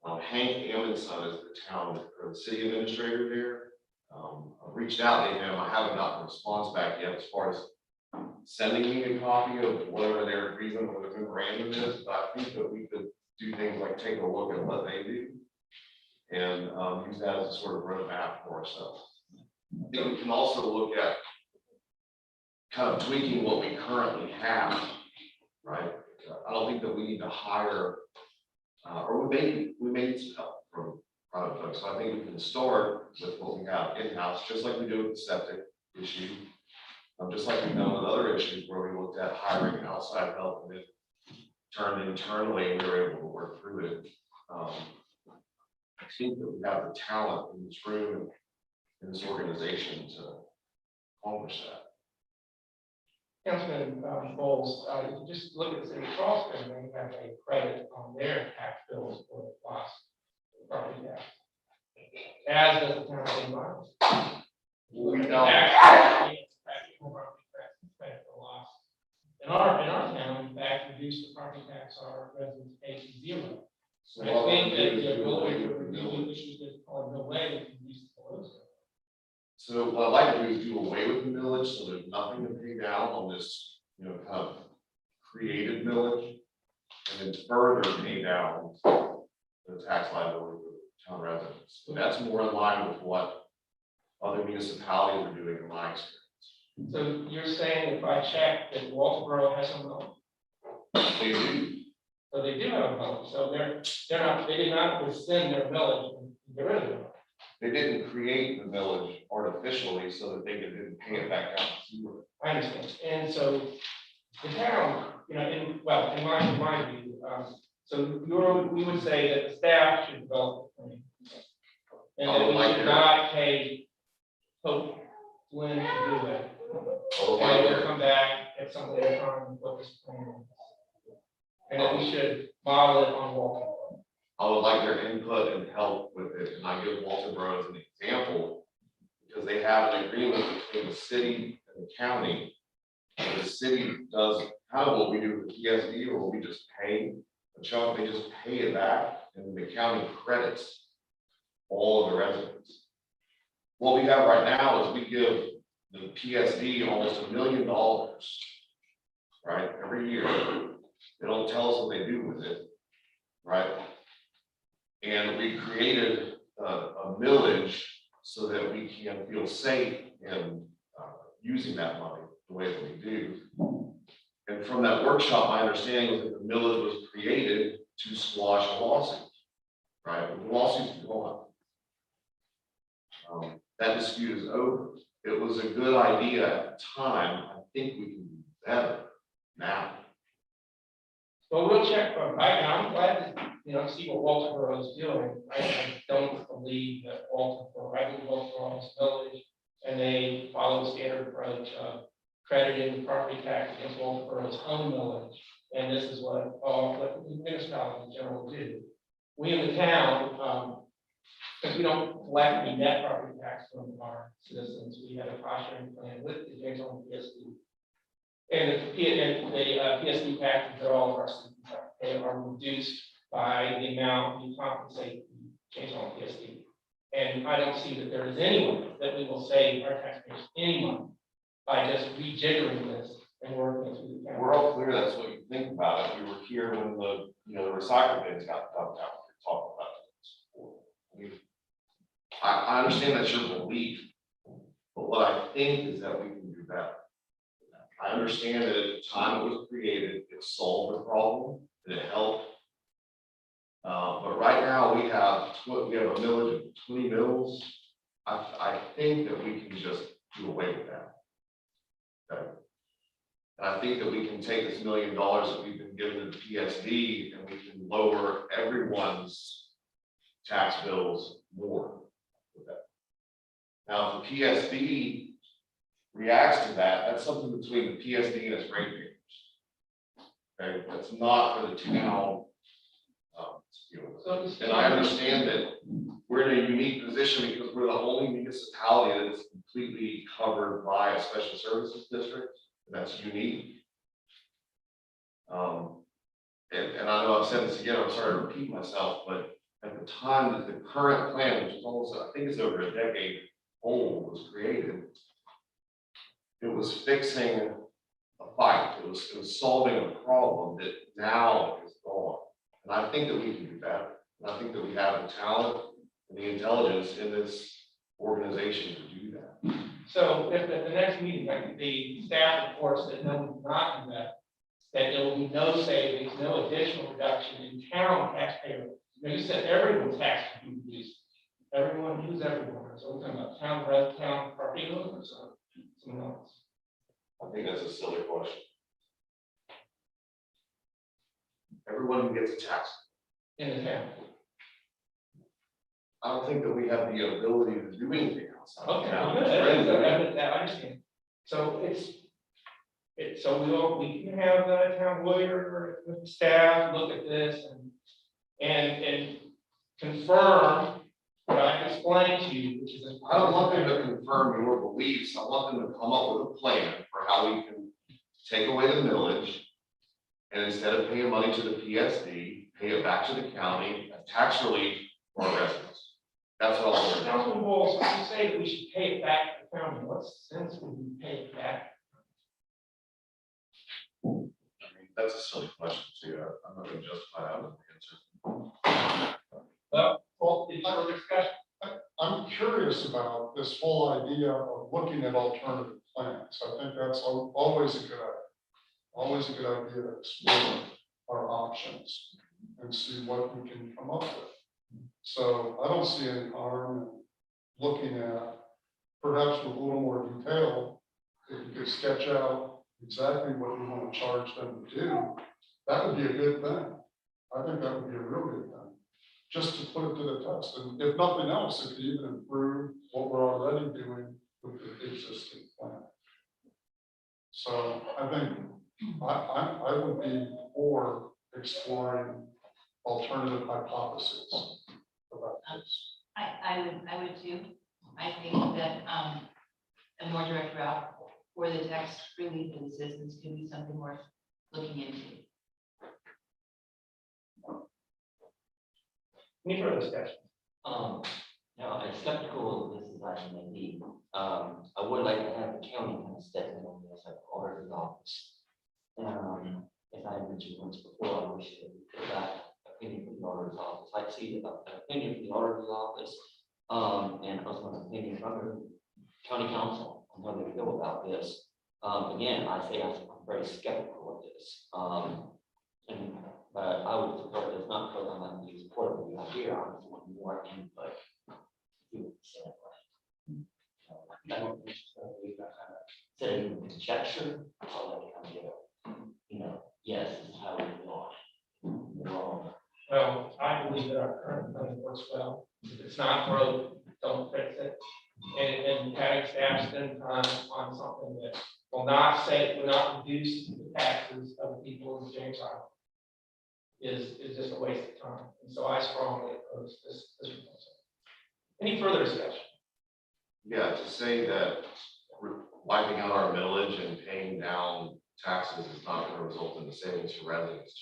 Hank Amundson is the town or the city administrator there. I've reached out to him. I haven't gotten a response back yet as far as sending me a copy of whatever their agreement or the memorandum is. But I think that we could do things like take a look at what they do and use that as a sort of roadmap for ourselves. I think we can also look at kind of tweaking what we currently have, right? I don't think that we need to hire, or we may need some help from private folks. So I think we can start with what we have in-house, just like we do with the septic issue. Just like we've done with other issues where we looked at hiring outside help and it turned internally and we were able to work through it. I think that we have the talent in this room, in this organization to accomplish that. Councilman Bowles, if you just look at the city of Charleston, they have a credit on their tax bills for the lost property tax. As does the town of St. Miles. We don't. In our town, in fact, reduce the property tax our residents pay to zero. So I think that the ability to review issues that are no way we can use the. So what I'd like to do is do away with the millage, so there's nothing to pay down on this, kind of created millage. And then further pay down the tax liability for town residents. So that's more in line with what other municipalities are doing in my experience. So you're saying if I check that Walterboro has a millage? They do. So they do have a millage, so they did not rescind their millage and get rid of it. They didn't create the millage artificially so that they didn't pay it back down to zero. I understand. And so the town, in my view, So we would say that the staff should develop the plan. And that we Like should it. not pay Hope Glenn to do it. I would And like we'll your, come back at some later time with what this plan is. And that we should model it on Walton. I would like their input and help with it, and I give Walter Borough as an example, because they have an agreement between the city and the county. And the city does kind of what we do with the PSD, or we just pay a chunk, they just pay it back, and the county credits all of the residents. What we have right now is we give the PSD almost $1 million, right, every year. They don't tell us what they do with it, right? And we created a millage so that we can feel safe in using that money the way that we do. And from that workshop, my understanding was that the millage was created to squash a lawsuit, right? The lawsuit's gone. That dispute is over. It was a good idea at the time. I think we can do better now. But we'll check, I'm glad to, see what Walter Borough is doing. I don't believe that Walter Borough, I believe Walter Borough is a village, and they follow the standard approach of crediting the property tax against Walter Borough's own millage. And this is what the municipalities generally do. We in the town, because we don't collect any net property tax from our citizens, we have a cost sharing plan with the James Owen PSD. And the PSD taxes that all of our citizens have to pay are reduced by the amount we compensate the James Owen PSD. And I don't see that there is any way that we will save our taxpayers any money by just rejiggering this and working through the county. We're all clear, that's what you think about it. We were here when the recycle bins got dumped out. We were talking about this. I mean, I understand that's your belief, but what I think is that we can do better. I understand that at the time it was created, it solved the problem, and it helped. But right now, we have a millage of 20 mills. I think that we can just do away with that. Okay. And I think that we can take this $1 million that we've been given to the PSD, and we can lower everyone's tax bills more with that. Now, if the PSD reacts to that, that's something between the PSD and its ratepayers. Okay, that's not for the town. And I understand that we're in a unique position because we're the only municipality that is completely covered by a special services district, and that's unique. And I know I've said this again, I'm sorry to repeat myself, but at the time that the current plan, which is almost, I think it's over a decade old, was created, it was fixing a fight. It was solving a problem that now is gone. And I think that we can do better. And I think that we have the talent and the intelligence in this organization to do that. So if at the next meeting, like the staff reports that no, we do not do that, that there will be no savings, no additional reduction in town taxpayer. You said everyone's tax will be reduced. Everyone, who's everyone? So we're talking about town property owners or someone else. I think that's a silly question. Everyone who gets a tax in the town. I don't think that we have the ability to do anything else. Okay, I understand. So we can have the town lawyer with the staff look at this and confirm what I explained to you, which is. I don't want them to confirm your beliefs. I want them to come up with a plan for how we can take away the millage. And instead of paying money to the PSD, pay it back to the county, as tax relief for our residents. That's what I want. Councilman Bowles, you say that we should pay it back to the county. What sense would we pay it back? I mean, that's a silly question too. I'm not going to justify that with an answer. Well, it's our discussion. I'm curious about this whole idea of looking at alternative plans. I think that's always a good idea to explore our options and see what we can come up with. So I don't see any harm in looking at, perhaps with a little more detail, if you could sketch out exactly what we want to charge them to do, that would be a good thing. I think that would be a real good thing, just to put it to the test. And if nothing else, it could even improve what we're already doing with the existing plan. So I think I would be for exploring alternative hypotheses about this. I would too. I think that, a more direct route for the tax relief and assistance could be something worth looking into. Any further discussion? Now, I'm skeptical of this as I may be. I would like to have the county kind of step in on this, like auditor's office. As I mentioned once before, I wish that we could have got opinion from the auditor's office. I'd see an opinion from the auditor's office, and also an opinion from the county council on how they feel about this. Again, I'm very skeptical of this. But I would support this, not because I'm not being supportive of the idea, I just want more input. I don't necessarily setting conjecture, all that kind of, yes, this is how we want. Well, I believe that our current plan works well. If it's not broke, don't fix it. And having staff spend time on something that will not reduce the taxes of the people of James Island is just a waste of time. And so I strongly oppose this proposal. Any further discussion? Yeah, to say that wiping out our millage and paying down taxes is not going to result in the savings for residents,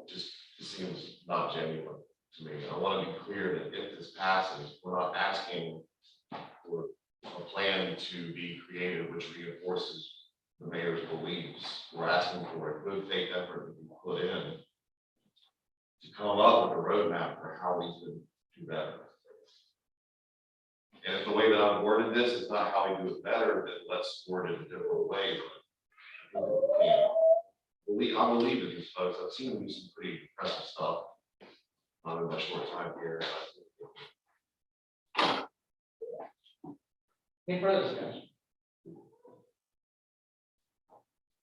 just seems not genuine to me. I want to be clear that if this passes, we're not asking for a plan to be created which reinforces the mayor's beliefs. We're asking for a good faith effort to be put in to come up with a roadmap for how we can do better. And if the way that I've worded this is not how we do it better, then let's word it a different way. But I believe in these folks. I've seen them do some pretty impressive stuff in my short time here. Any further discussion?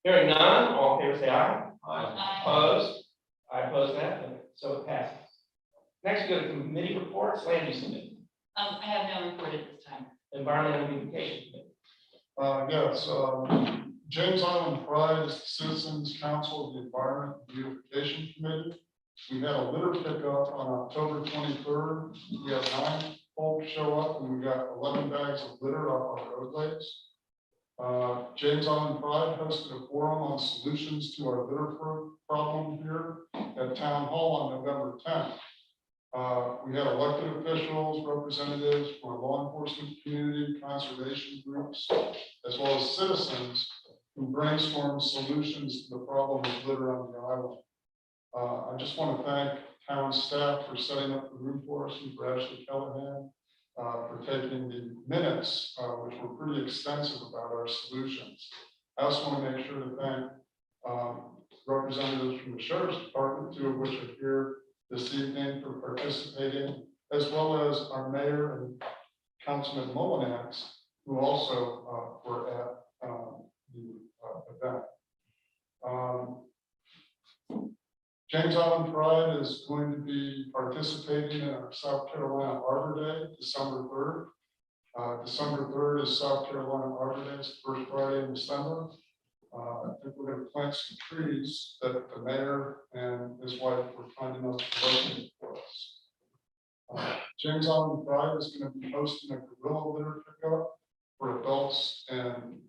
Hearing none, all in favor say aye. Opposed? I oppose that, so it passes. Next, we go to committee reports, land use committee, I have no report at this time. environmental beautification committee. Yes, James Island Pride is the Citizens Council of the Environment and Beautification Committee. We had a litter pickup on October 23rd. We had 9 folks show up and we got 11 bags of litter off our roadways. James Island Pride hosted a forum on solutions to our litter problem here at Town Hall on November 10th. We had elected officials, representatives from law enforcement community, conservation groups, as well as citizens who brainstormed solutions to the problem of litter on the island. I just want to thank town staff for setting up the room for us and for Ashley Callahan for taking the minutes, which were pretty extensive about our solutions. I also want to make sure to thank representatives from the Sheriff's Department, 2 of which are here this evening for participating, as well as our mayor and Councilman Molinax, who also were at the event. James Island Pride is going to be participating in our South Carolina Arbor Day, December 3rd. December 3rd is South Carolina Arbor Day, it's the first Friday in December. I think we're going to plant some trees that the mayor and his wife were kind enough to locate for us. James Island Pride is going to be hosting a gorilla litter pickup for adults and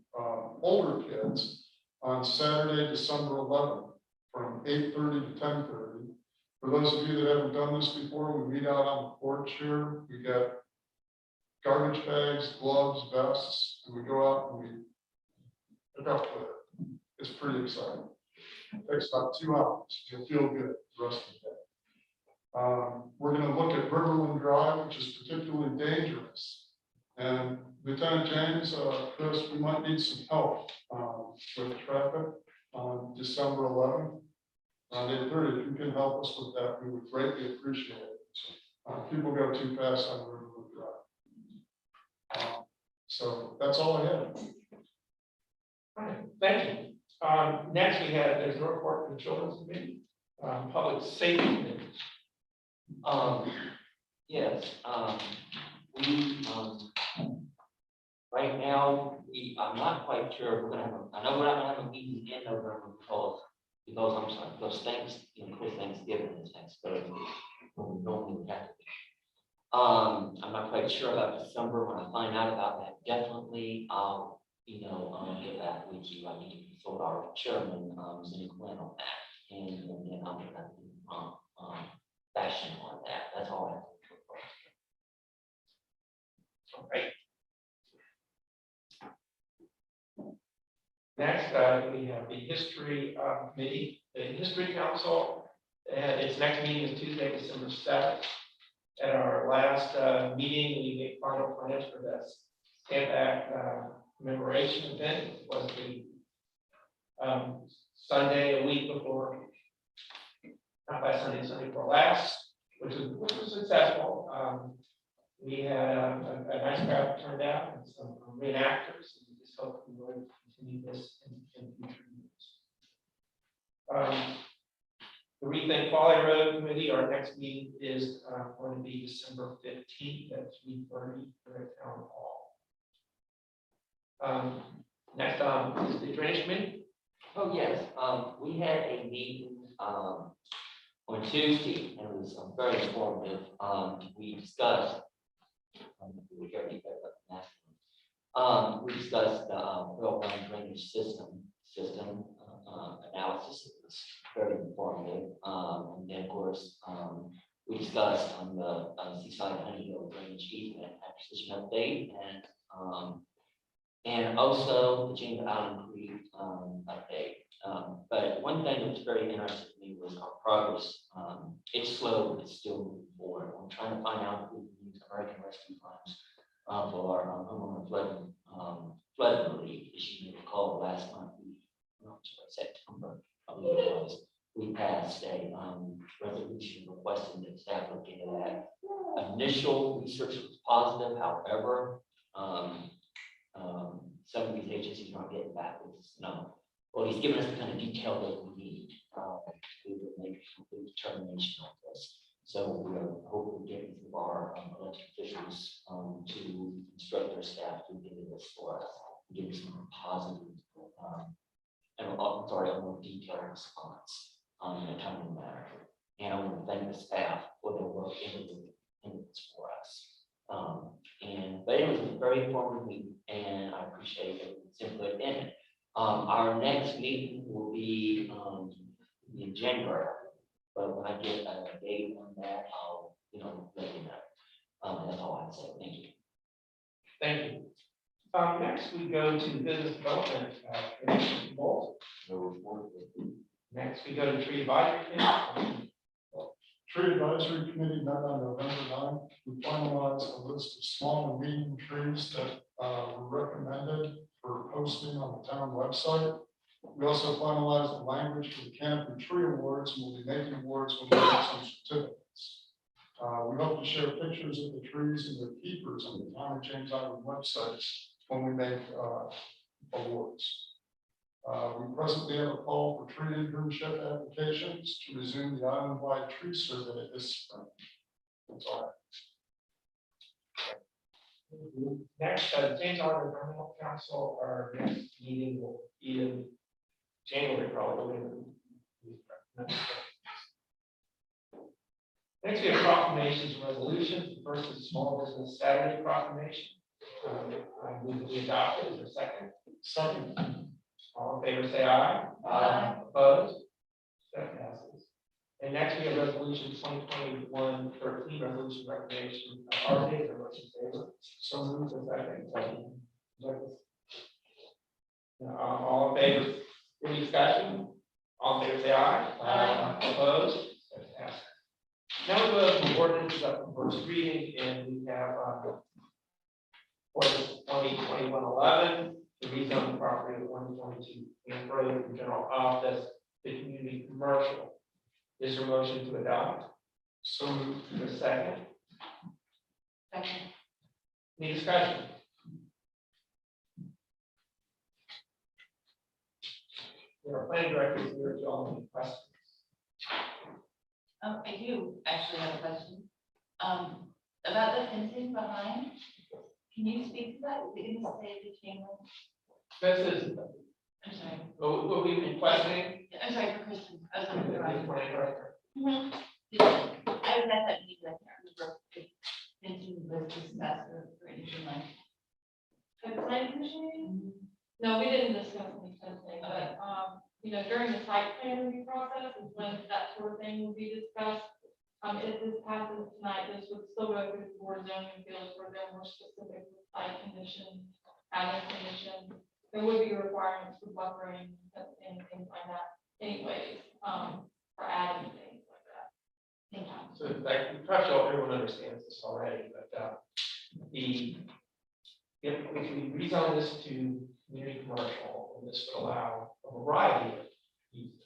older kids on Saturday, December 11th from 8:30 to 10:30. For those of you that haven't done this before, we meet out on the porch here. We get garbage bags, gloves, vests, and we go out and we pick up litter. It's pretty exciting. It takes about 2 hours. You'll feel good the rest of the day. We're going to look at Riverland Drive, which is particularly dangerous. And Lieutenant James, Chris, we might need some help with traffic on December 11th. On 8:30, if you can help us with that, we would greatly appreciate it. People go too fast on Riverland Drive. So that's all I have. All right, thank you. Next, we have, there's a report from the Children's Committee, Public Safety Committee. Yes, right now, I'm not quite sure if we're gonna have, I know we're not gonna have a meeting in November because Thanksgiving is next Thursday. When we normally would have to be. I'm not quite sure about December. When I find out about that, definitely, I'll, get back with you. I need to consult our chairman, Zinni Glenn on that, and then I'll get back to fashion on that. That's all I have to All right. Next, we have the History Committee, the History Council, and its next meeting is Tuesday, December 7th. At our last meeting, we made final plans for this Stamp Act commemoration event. It was the Sunday, a week before, not last Sunday, Sunday before last, which was successful. We had a nice crowd turned out and some reenactors. And we just hope we will continue this in future years. The Rethink Folly Road Committee, our next meeting is going to be December 15th at 3:30 here at Town Hall. Next is the Drainage Committee. Oh, yes, we had a meeting, on Tuesday, and it was very informative. We discussed, we discussed the well-run drainage system analysis. It was very informative. And then, of course, we discussed on the Seaside Honeyhill drainage easement acquisition update, and also the James Island Creek update. But one thing that was very interesting to me was our progress. It's slow, but it's still moving forward. I'm trying to find out if we can use American Rescue Funds for our homeowner flood relief. As you may recall, last month, September, I believe it was, we passed a resolution requesting that staff look into that. Initial research was positive, however, some of these agencies aren't getting back with us. Well, he's given us the kind of detail that we need. We will make a complete determination on this. So we are hoping to get some of our elected officials to instruct their staff to get this for us, give us some positive, a more detailed response in a timely manner. And I want to thank the staff for their work in this for us. But it was a very informative meeting, and I appreciate everyone's input in it. Our next meeting will be in January, but when I get a date on that, I'll let you know. That's all I have to say. Thank you. Thank you. Next, we go to Business Development Committee. Next, we go to Tree Advisory Committee. Tree Advisory Committee met on November 9th. We finalized a list of small and medium trees that were recommended for posting on the town website. We also finalized the language for the Canopy Tree Awards, and we'll be making awards when we get some certificates. We hope to share pictures of the trees and their keepers on the Town of James Island websites when we make awards. We presently have a call for tree internship applications to resume the island-wide tree survey this spring. That's all. Next, James Island Environmental Council, our next meeting will be in January, probably. Next, we have proclamations and resolutions. The first is Small Business Saturday proclamation. I move that we adopt it. Is there a second? Second. All in favor, say aye. Aye. Opposed? That passes. And next, we have resolution 2021-13, resolution recommendation of our days, or what's in favor? So moved. Is second. All in favor? Any discussion? All in favor, say aye. Aye. Opposed? That passes. Now we go to ordinances up for first reading, and we have ordinance 2021-11 to rezone the property of 122 Camp Road from general office to community commercial. Is there a motion to adopt? So moved. Is there a second? Second. Any discussion? Our planning director is here to all any questions. I do actually have a question. About the fencing behind, can you speak to that? Is it gonna stay the chain link? This is, I'm sorry, what we've been questioning. I'm sorry for Kristen. I was The on the planning director. I was at that meeting, I can't remember if fencing was discussed or anything like. The plan commission? No, we didn't discuss any fencing, but, during the site plan review process is when that sort of thing will be discussed. If this passes tonight, this would still go through the board zoning appeals for their more specific site conditions, adding conditions. There would be requirements for buffering and things like that anyways, for adding things like that. Thank you. So like, perhaps everyone understands this already, but if we rezone this to community commercial, and this would allow a variety of uses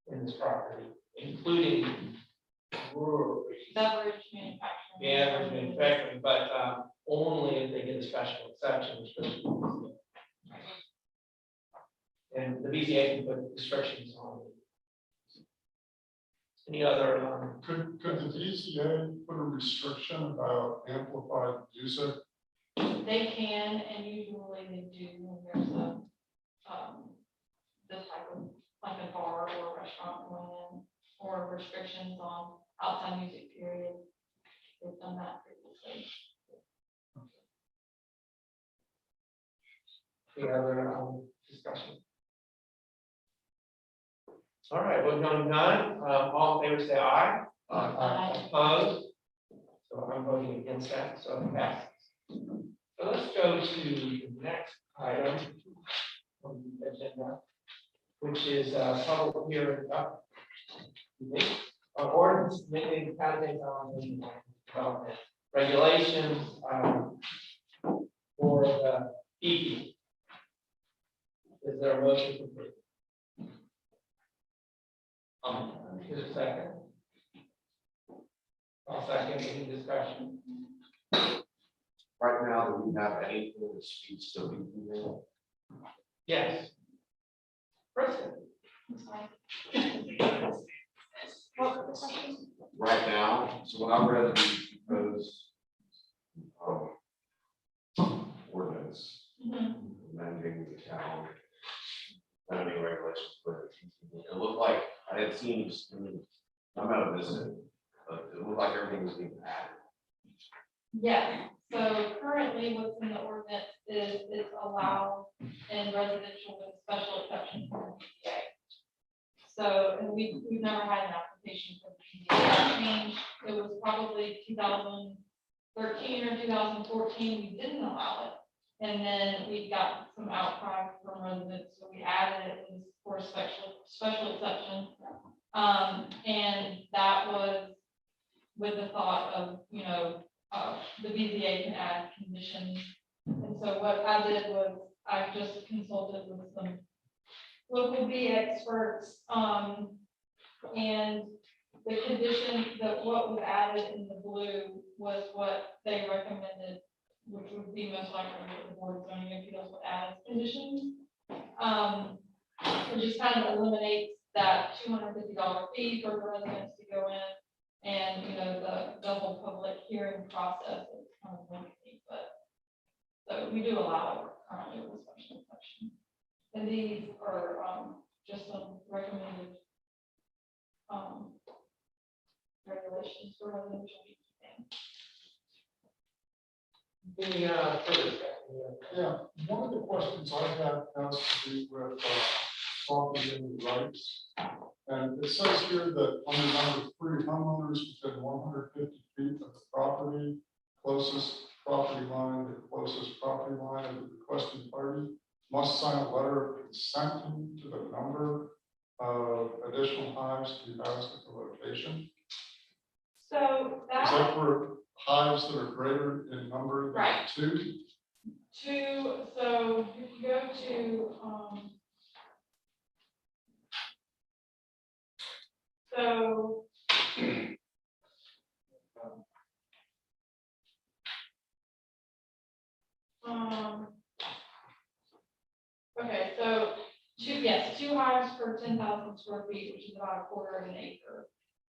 in this property, including breweries, Beverage manufacturing. beverage manufacturing, but only if they get a special exception, which goes to the BZA. And the BZA can put restrictions on it. Any other, Could the DCA put a restriction about amplified music? They can, and usually they do when there's a, this type of, like a bar or a restaurant going in, or restrictions on outside music period. They've done that previously. any other discussion? All right, well, none, all in favor say aye. Opposed? So I'm voting against that, so it passes. So let's go to the next item on the agenda, which is public hearing ordinance amending county development regulations for the EP. Is there a motion to approve? Is there a second? I'll second. Any discussion? Right now, do we have anything that speaks to people? Yes. Kristen? Right now, so when I read the proposed ordinance amending the town zoning regulations for the it looked like I had seen, I'm out of this, but it looked like everything was being added. Yeah, so currently what's in the ordinance is it's allowed in residential with special exception from the PDA. So, and we've never had an application for the PDA. That changed, it was probably 2013 or 2014, we didn't allow it. And then we got some outcry from residents, so we added it as for a special exception. And that was with the thought of, the BZA can add conditions. And so what I did was I just consulted with some local bee experts, and the condition that what was added in the blue was what they recommended, which would be most likely what the board of zoning appeals would add as conditions. It just kind of eliminates that $250 fee for the residents to go in, and the whole public hearing process is kind of lengthy, but so we do allow it currently with a special exception. And these are just some recommended regulations for residential beekeeping. Any further discussion? Yeah, one of the questions I have has to do with property rights. And it says here that under number 3, homeowners within 150 feet of the property, closest property line, the closest property line of the requesting party must sign a letter of consent to the number of additional hives to be housed at the location. So Is that for hives that are greater in number than Right. 2? So if you go to, okay, so two hives per 10,000 square feet, which is about a quarter of an acre.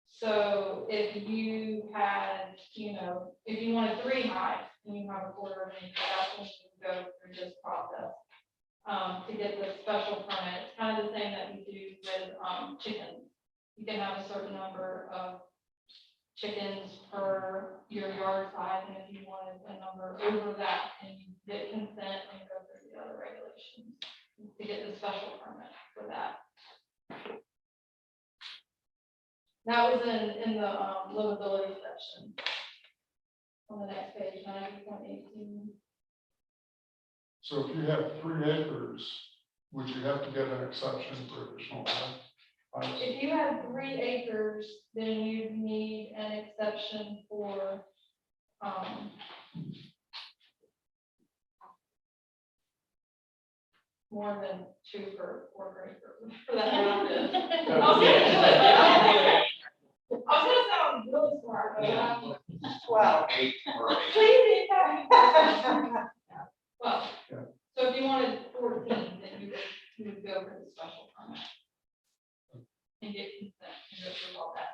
So if you had, if you wanted 3 hives and you have a quarter of an acre, that's when you go through this process. To get the special permit, it's kind of the same that we do with, chickens. You can have a certain number of chickens per your yard size, and if you wanted a number over that, and you get consent and go through the other regulations to get the special permit for that. That was in the livability section. On the next page, 90.18. So if you have 3 acres, would you have to get an exception for additional land? If you had 3 acres, then you'd need an exception for, more than 2 per quarter acre for that. I was gonna sound really smart, but I'm. 12. Please, well, so if you wanted 14, then you would go for the special permit. And get consent and go through all that.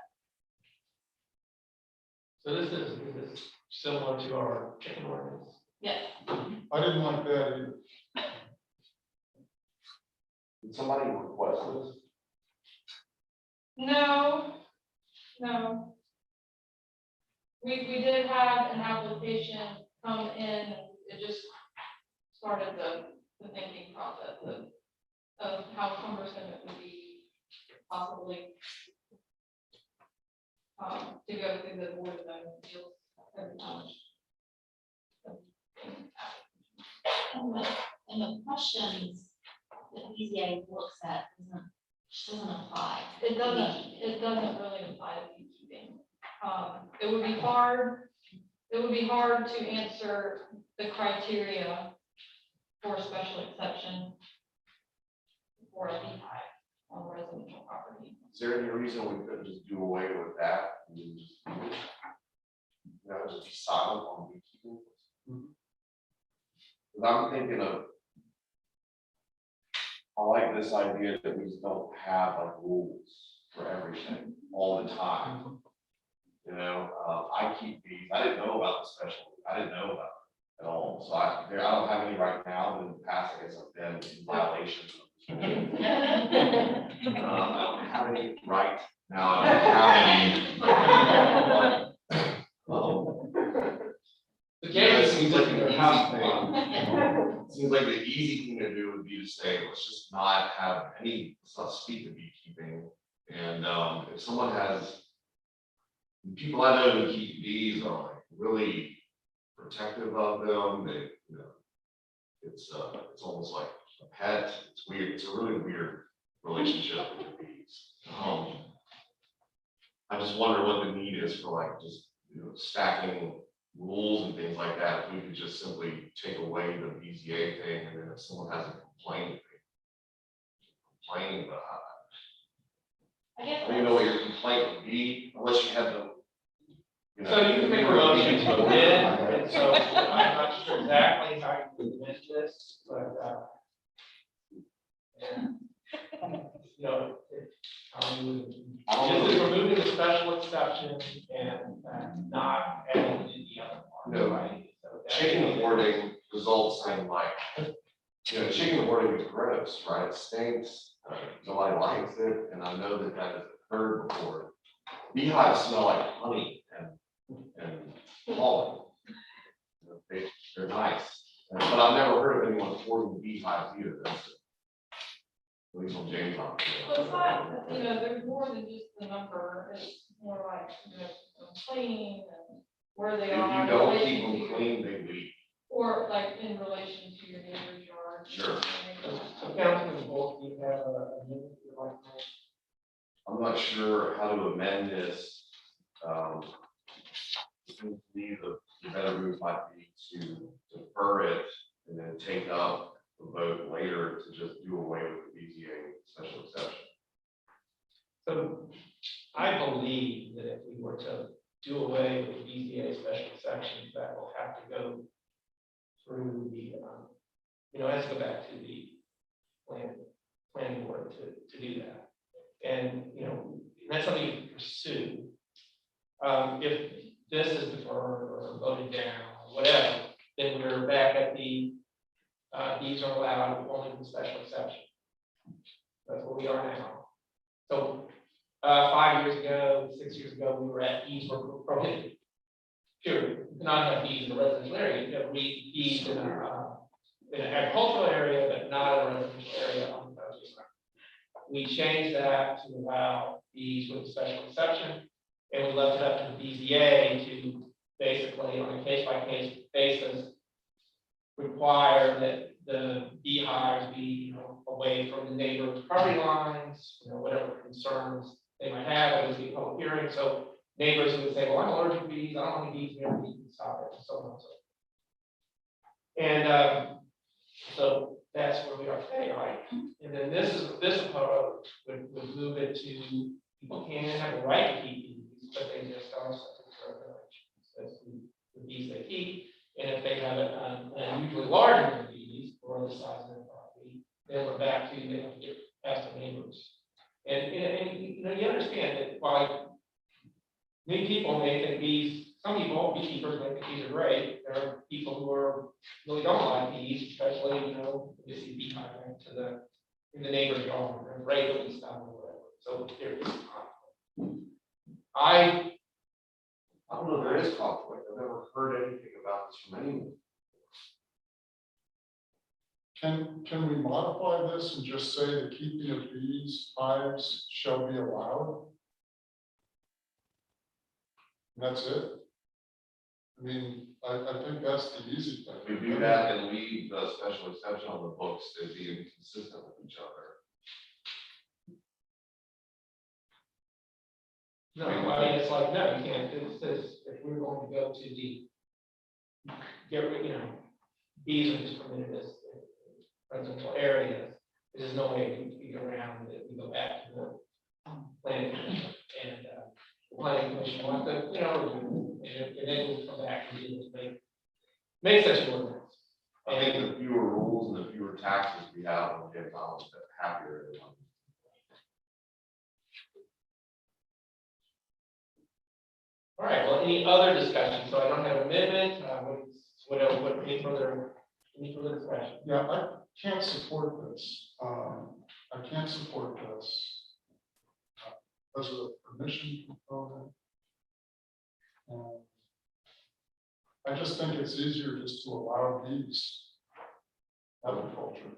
So this is similar to our chicken ordinance. Yes. I didn't like that either. Did somebody request this? No. We did have an application come in, it just started the thinking process of how cumbersome it would be possibly to go through the board of zoning appeals every time. And the questions that BZA looks at doesn't apply. It doesn't really apply to beekeeping. It would be hard to answer the criteria for special exception for a beehive on residential property. Is there any reason we couldn't just do away with that? And then just, just be silent on beekeeping? Because I'm thinking of, I like this idea that we just don't have like rules for everything all the time. I keep bees. I didn't know about the special. I didn't know about it at all. So I don't have any right now. In the past, I guess I've been in violation of this. I don't have any right now. I don't have any. The game Seems like an easy thing. Seems like the easy thing to do would be to say, let's just not have any, let's not speak of beekeeping. And if someone has, the people I know who keep bees are like really protective of them. They, it's almost like a pet. It's weird. It's a really weird relationship with the bees. I just wonder what the need is for like just stacking rules and things like that. If we could just simply take away the BZA thing, and then if someone has a complaint, they complain about I guess. I don't even know what your complaint would be unless you had the. So you can make a motion to amend, and so I'm not sure exactly how you would amend this, but, how you would, just removing the special exception and not adding any other part. No. Right? So that's- Chicken hoarding results in like, chicken hoarding is gross, right? It stinks. Nobody likes it, and I know that has occurred before. Beehives smell like honey and pollen. They're nice, but I've never heard of anyone hoarding beehives either. That's at least on James on. Well, it's not, there's more than just the number, it's more like, cleaning and where they are. If you don't keep them clean, they leak. Or like in relation to your neighbor's yard. Sure. So Councilman Bolt, you have a minute you'd like to make? I'm not sure how to amend this. It seems to me the better move might be to defer it and then take up the vote later to just do away with the BZA special exception. So I believe that if we were to do away with BZA special exceptions, that will have to go through the, it has to go back to the planning planning board to do that. And, you know, that's something you can pursue. If this is deferred or voted down, or whatever, then we're back at the, these are allowed only with special exception. That's where we are now. So, 5 years ago, 6 years ago, we were at these were prohibited. Period. You cannot have bees in a residential area. You have bees in an agricultural area, but not in a residential area on the coast. We changed that to allow bees with a special exception, and we left it up to the BZA to basically, on a case-by-case basis, require that the beehives be, you know, away from the neighbor's property lines, you know, whatever concerns they might have, it would be a public hearing, so neighbors would say, well, I'm allergic to bees, I don't want any bees near me, stop it, and so on and so forth. And so that's where we are today, right? And then this approach would move it to, people can have a right to keep bees, but they just are subject to regulations as to the bees they keep. And if they have an unusually large number of bees or the size of their property, then we're back to, they have to get past the neighbors. And you know, you understand that while many people may think bees, some people, beekeepers may think bees are great. There are people who are really don't like bees, especially, you know, you see beehive in the neighbor's yard, or afraid of bees or whatever. So there is conflict. I don't know, there is conflict. I've never heard anything about this from anyone. Can we modify this and just say the keeping of bees, hives shall be allowed? And that's it? I mean, I think that's the easy thing. We do that and leave the special exception on the books as being consistent with each other. No, I mean, it's like, no, you can't, it says, if we're going to go to the, get rid, you know, bees are just permitted as residential areas, there's no way we can get around it, we go back to the planning commission, and, the planning commission wants to, you know, and then we'll come back and do this, make such an ordinance. I think the fewer rules and the fewer taxes we have will get the happier everyone. All right, well, any other discussion? So I don't have amendment, any further discussion? Yeah, I can't support this. I can't support this. Because of the permission component. I just think it's easier just to allow bees. Agriculture.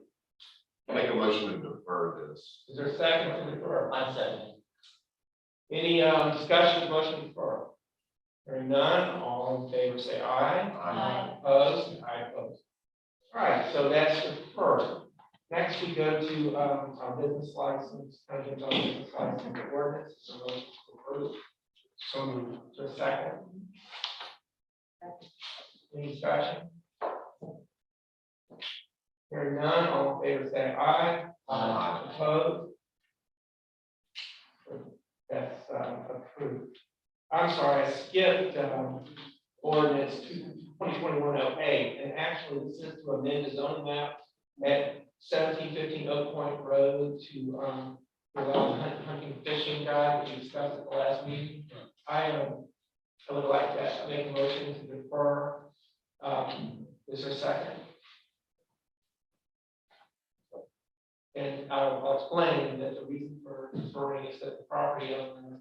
Make a motion to defer this. Is there a second to defer? I'm second. Any discussion, motion to defer? Hearing none, all in favor say aye. Aye. Opposed? I oppose. All right, so that's deferred. Next, we go to our business license, business license ordinance, so motion to approve. So moved. Is there a second? Any discussion? Hearing none, all in favor say aye. Aye. Opposed? That's approved. I'm sorry, I skipped ordinance 2021-08, and actually this is to amend the zoning map at 1715 Oak Point Road to allow the hunting and fishing guide, which we discussed at the last meeting. I would like to make a motion to defer. Is there a second? And I'll explain that the reason for deferring is that the property owner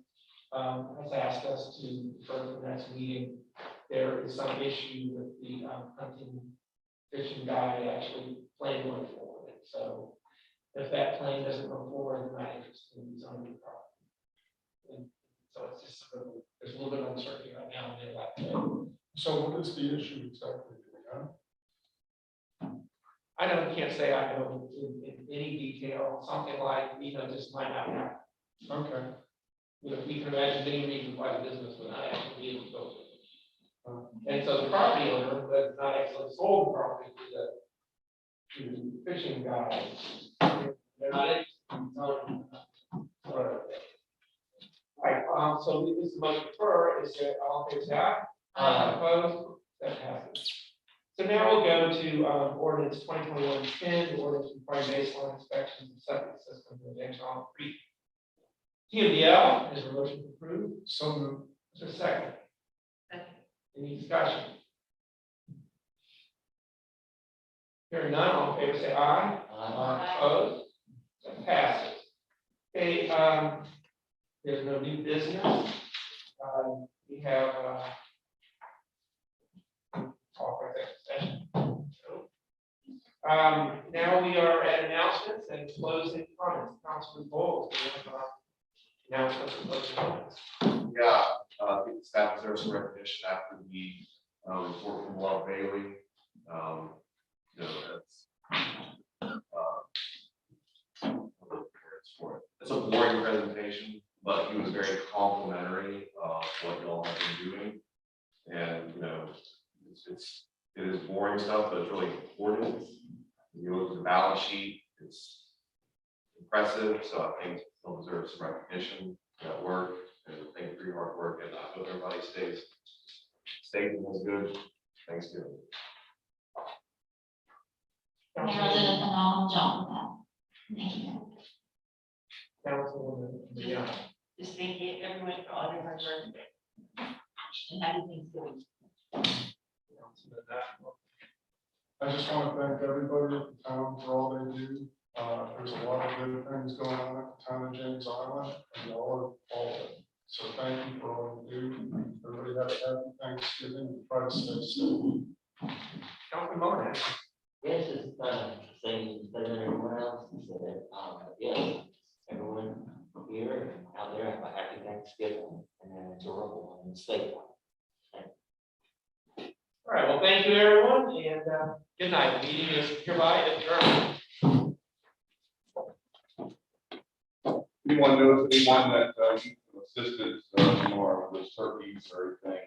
has asked us to defer to the next meeting. There is some issue with the hunting fishing guide actually plan going forward. So if that plan doesn't go forward, then I'm interested in zoning the property. And so it's just sort of, there's a little bit of uncertainty right now, and they'd like to. So what is the issue exactly? Do we know? I can't say I know in any detail, something like, you know, just might not happen. Okay. You know, we can imagine many reasons why the business would not actually be able to go to. And so the property owner who has not actually sold the property to the fishing guys, they're not interested in zoning. Right, so this is motion for, is there all in favor, say aye? Opposed? That passes. So now we'll go to ordinance 2021-10, ordinance requiring baseline inspections of septic systems in James Island Creek. TMDL, is there a motion to approve? So moved. Is there a second? Any discussion? Hearing none, all in favor say aye. Opposed? That passes. Okay, there's no new business. We have, talk for executive session. Now we are at announcements and closing comments. Councilman Bowles, we have, announcements and closing comments. Yeah, I think the staff deserves some recognition after the report from Laura Bailey. You know, it's a boring presentation, but he was very complimentary of what y'all have been doing. And, you know, it is boring stuff, but it's really important. You look at the balance sheet, it's impressive, so I think he'll deserve some recognition for that work, and thank you for your hard work, and I hope everybody stays and has good Thanksgiving. Mayor did a phenomenal job with that. Thank you. Councilwoman Leon. Just thank you, everyone, for all your hard work. And happy Thanksgiving. I just want to thank everybody at the town for all they do. There's a lot of good things going on at the town of James Island, and y'all are all of it. So thank you for all you do. Everybody have a happy Thanksgiving and try to stay safe. Councilman Monahan. Yes, it's same as everyone else, so that, yes, everyone here and out there have a happy Thanksgiving and an enjoyable and safe one. All right, well, thank you, everyone, and good night. The meeting is hereby adjourned. Anyone knows anyone that assisted more with those turkeys or anything?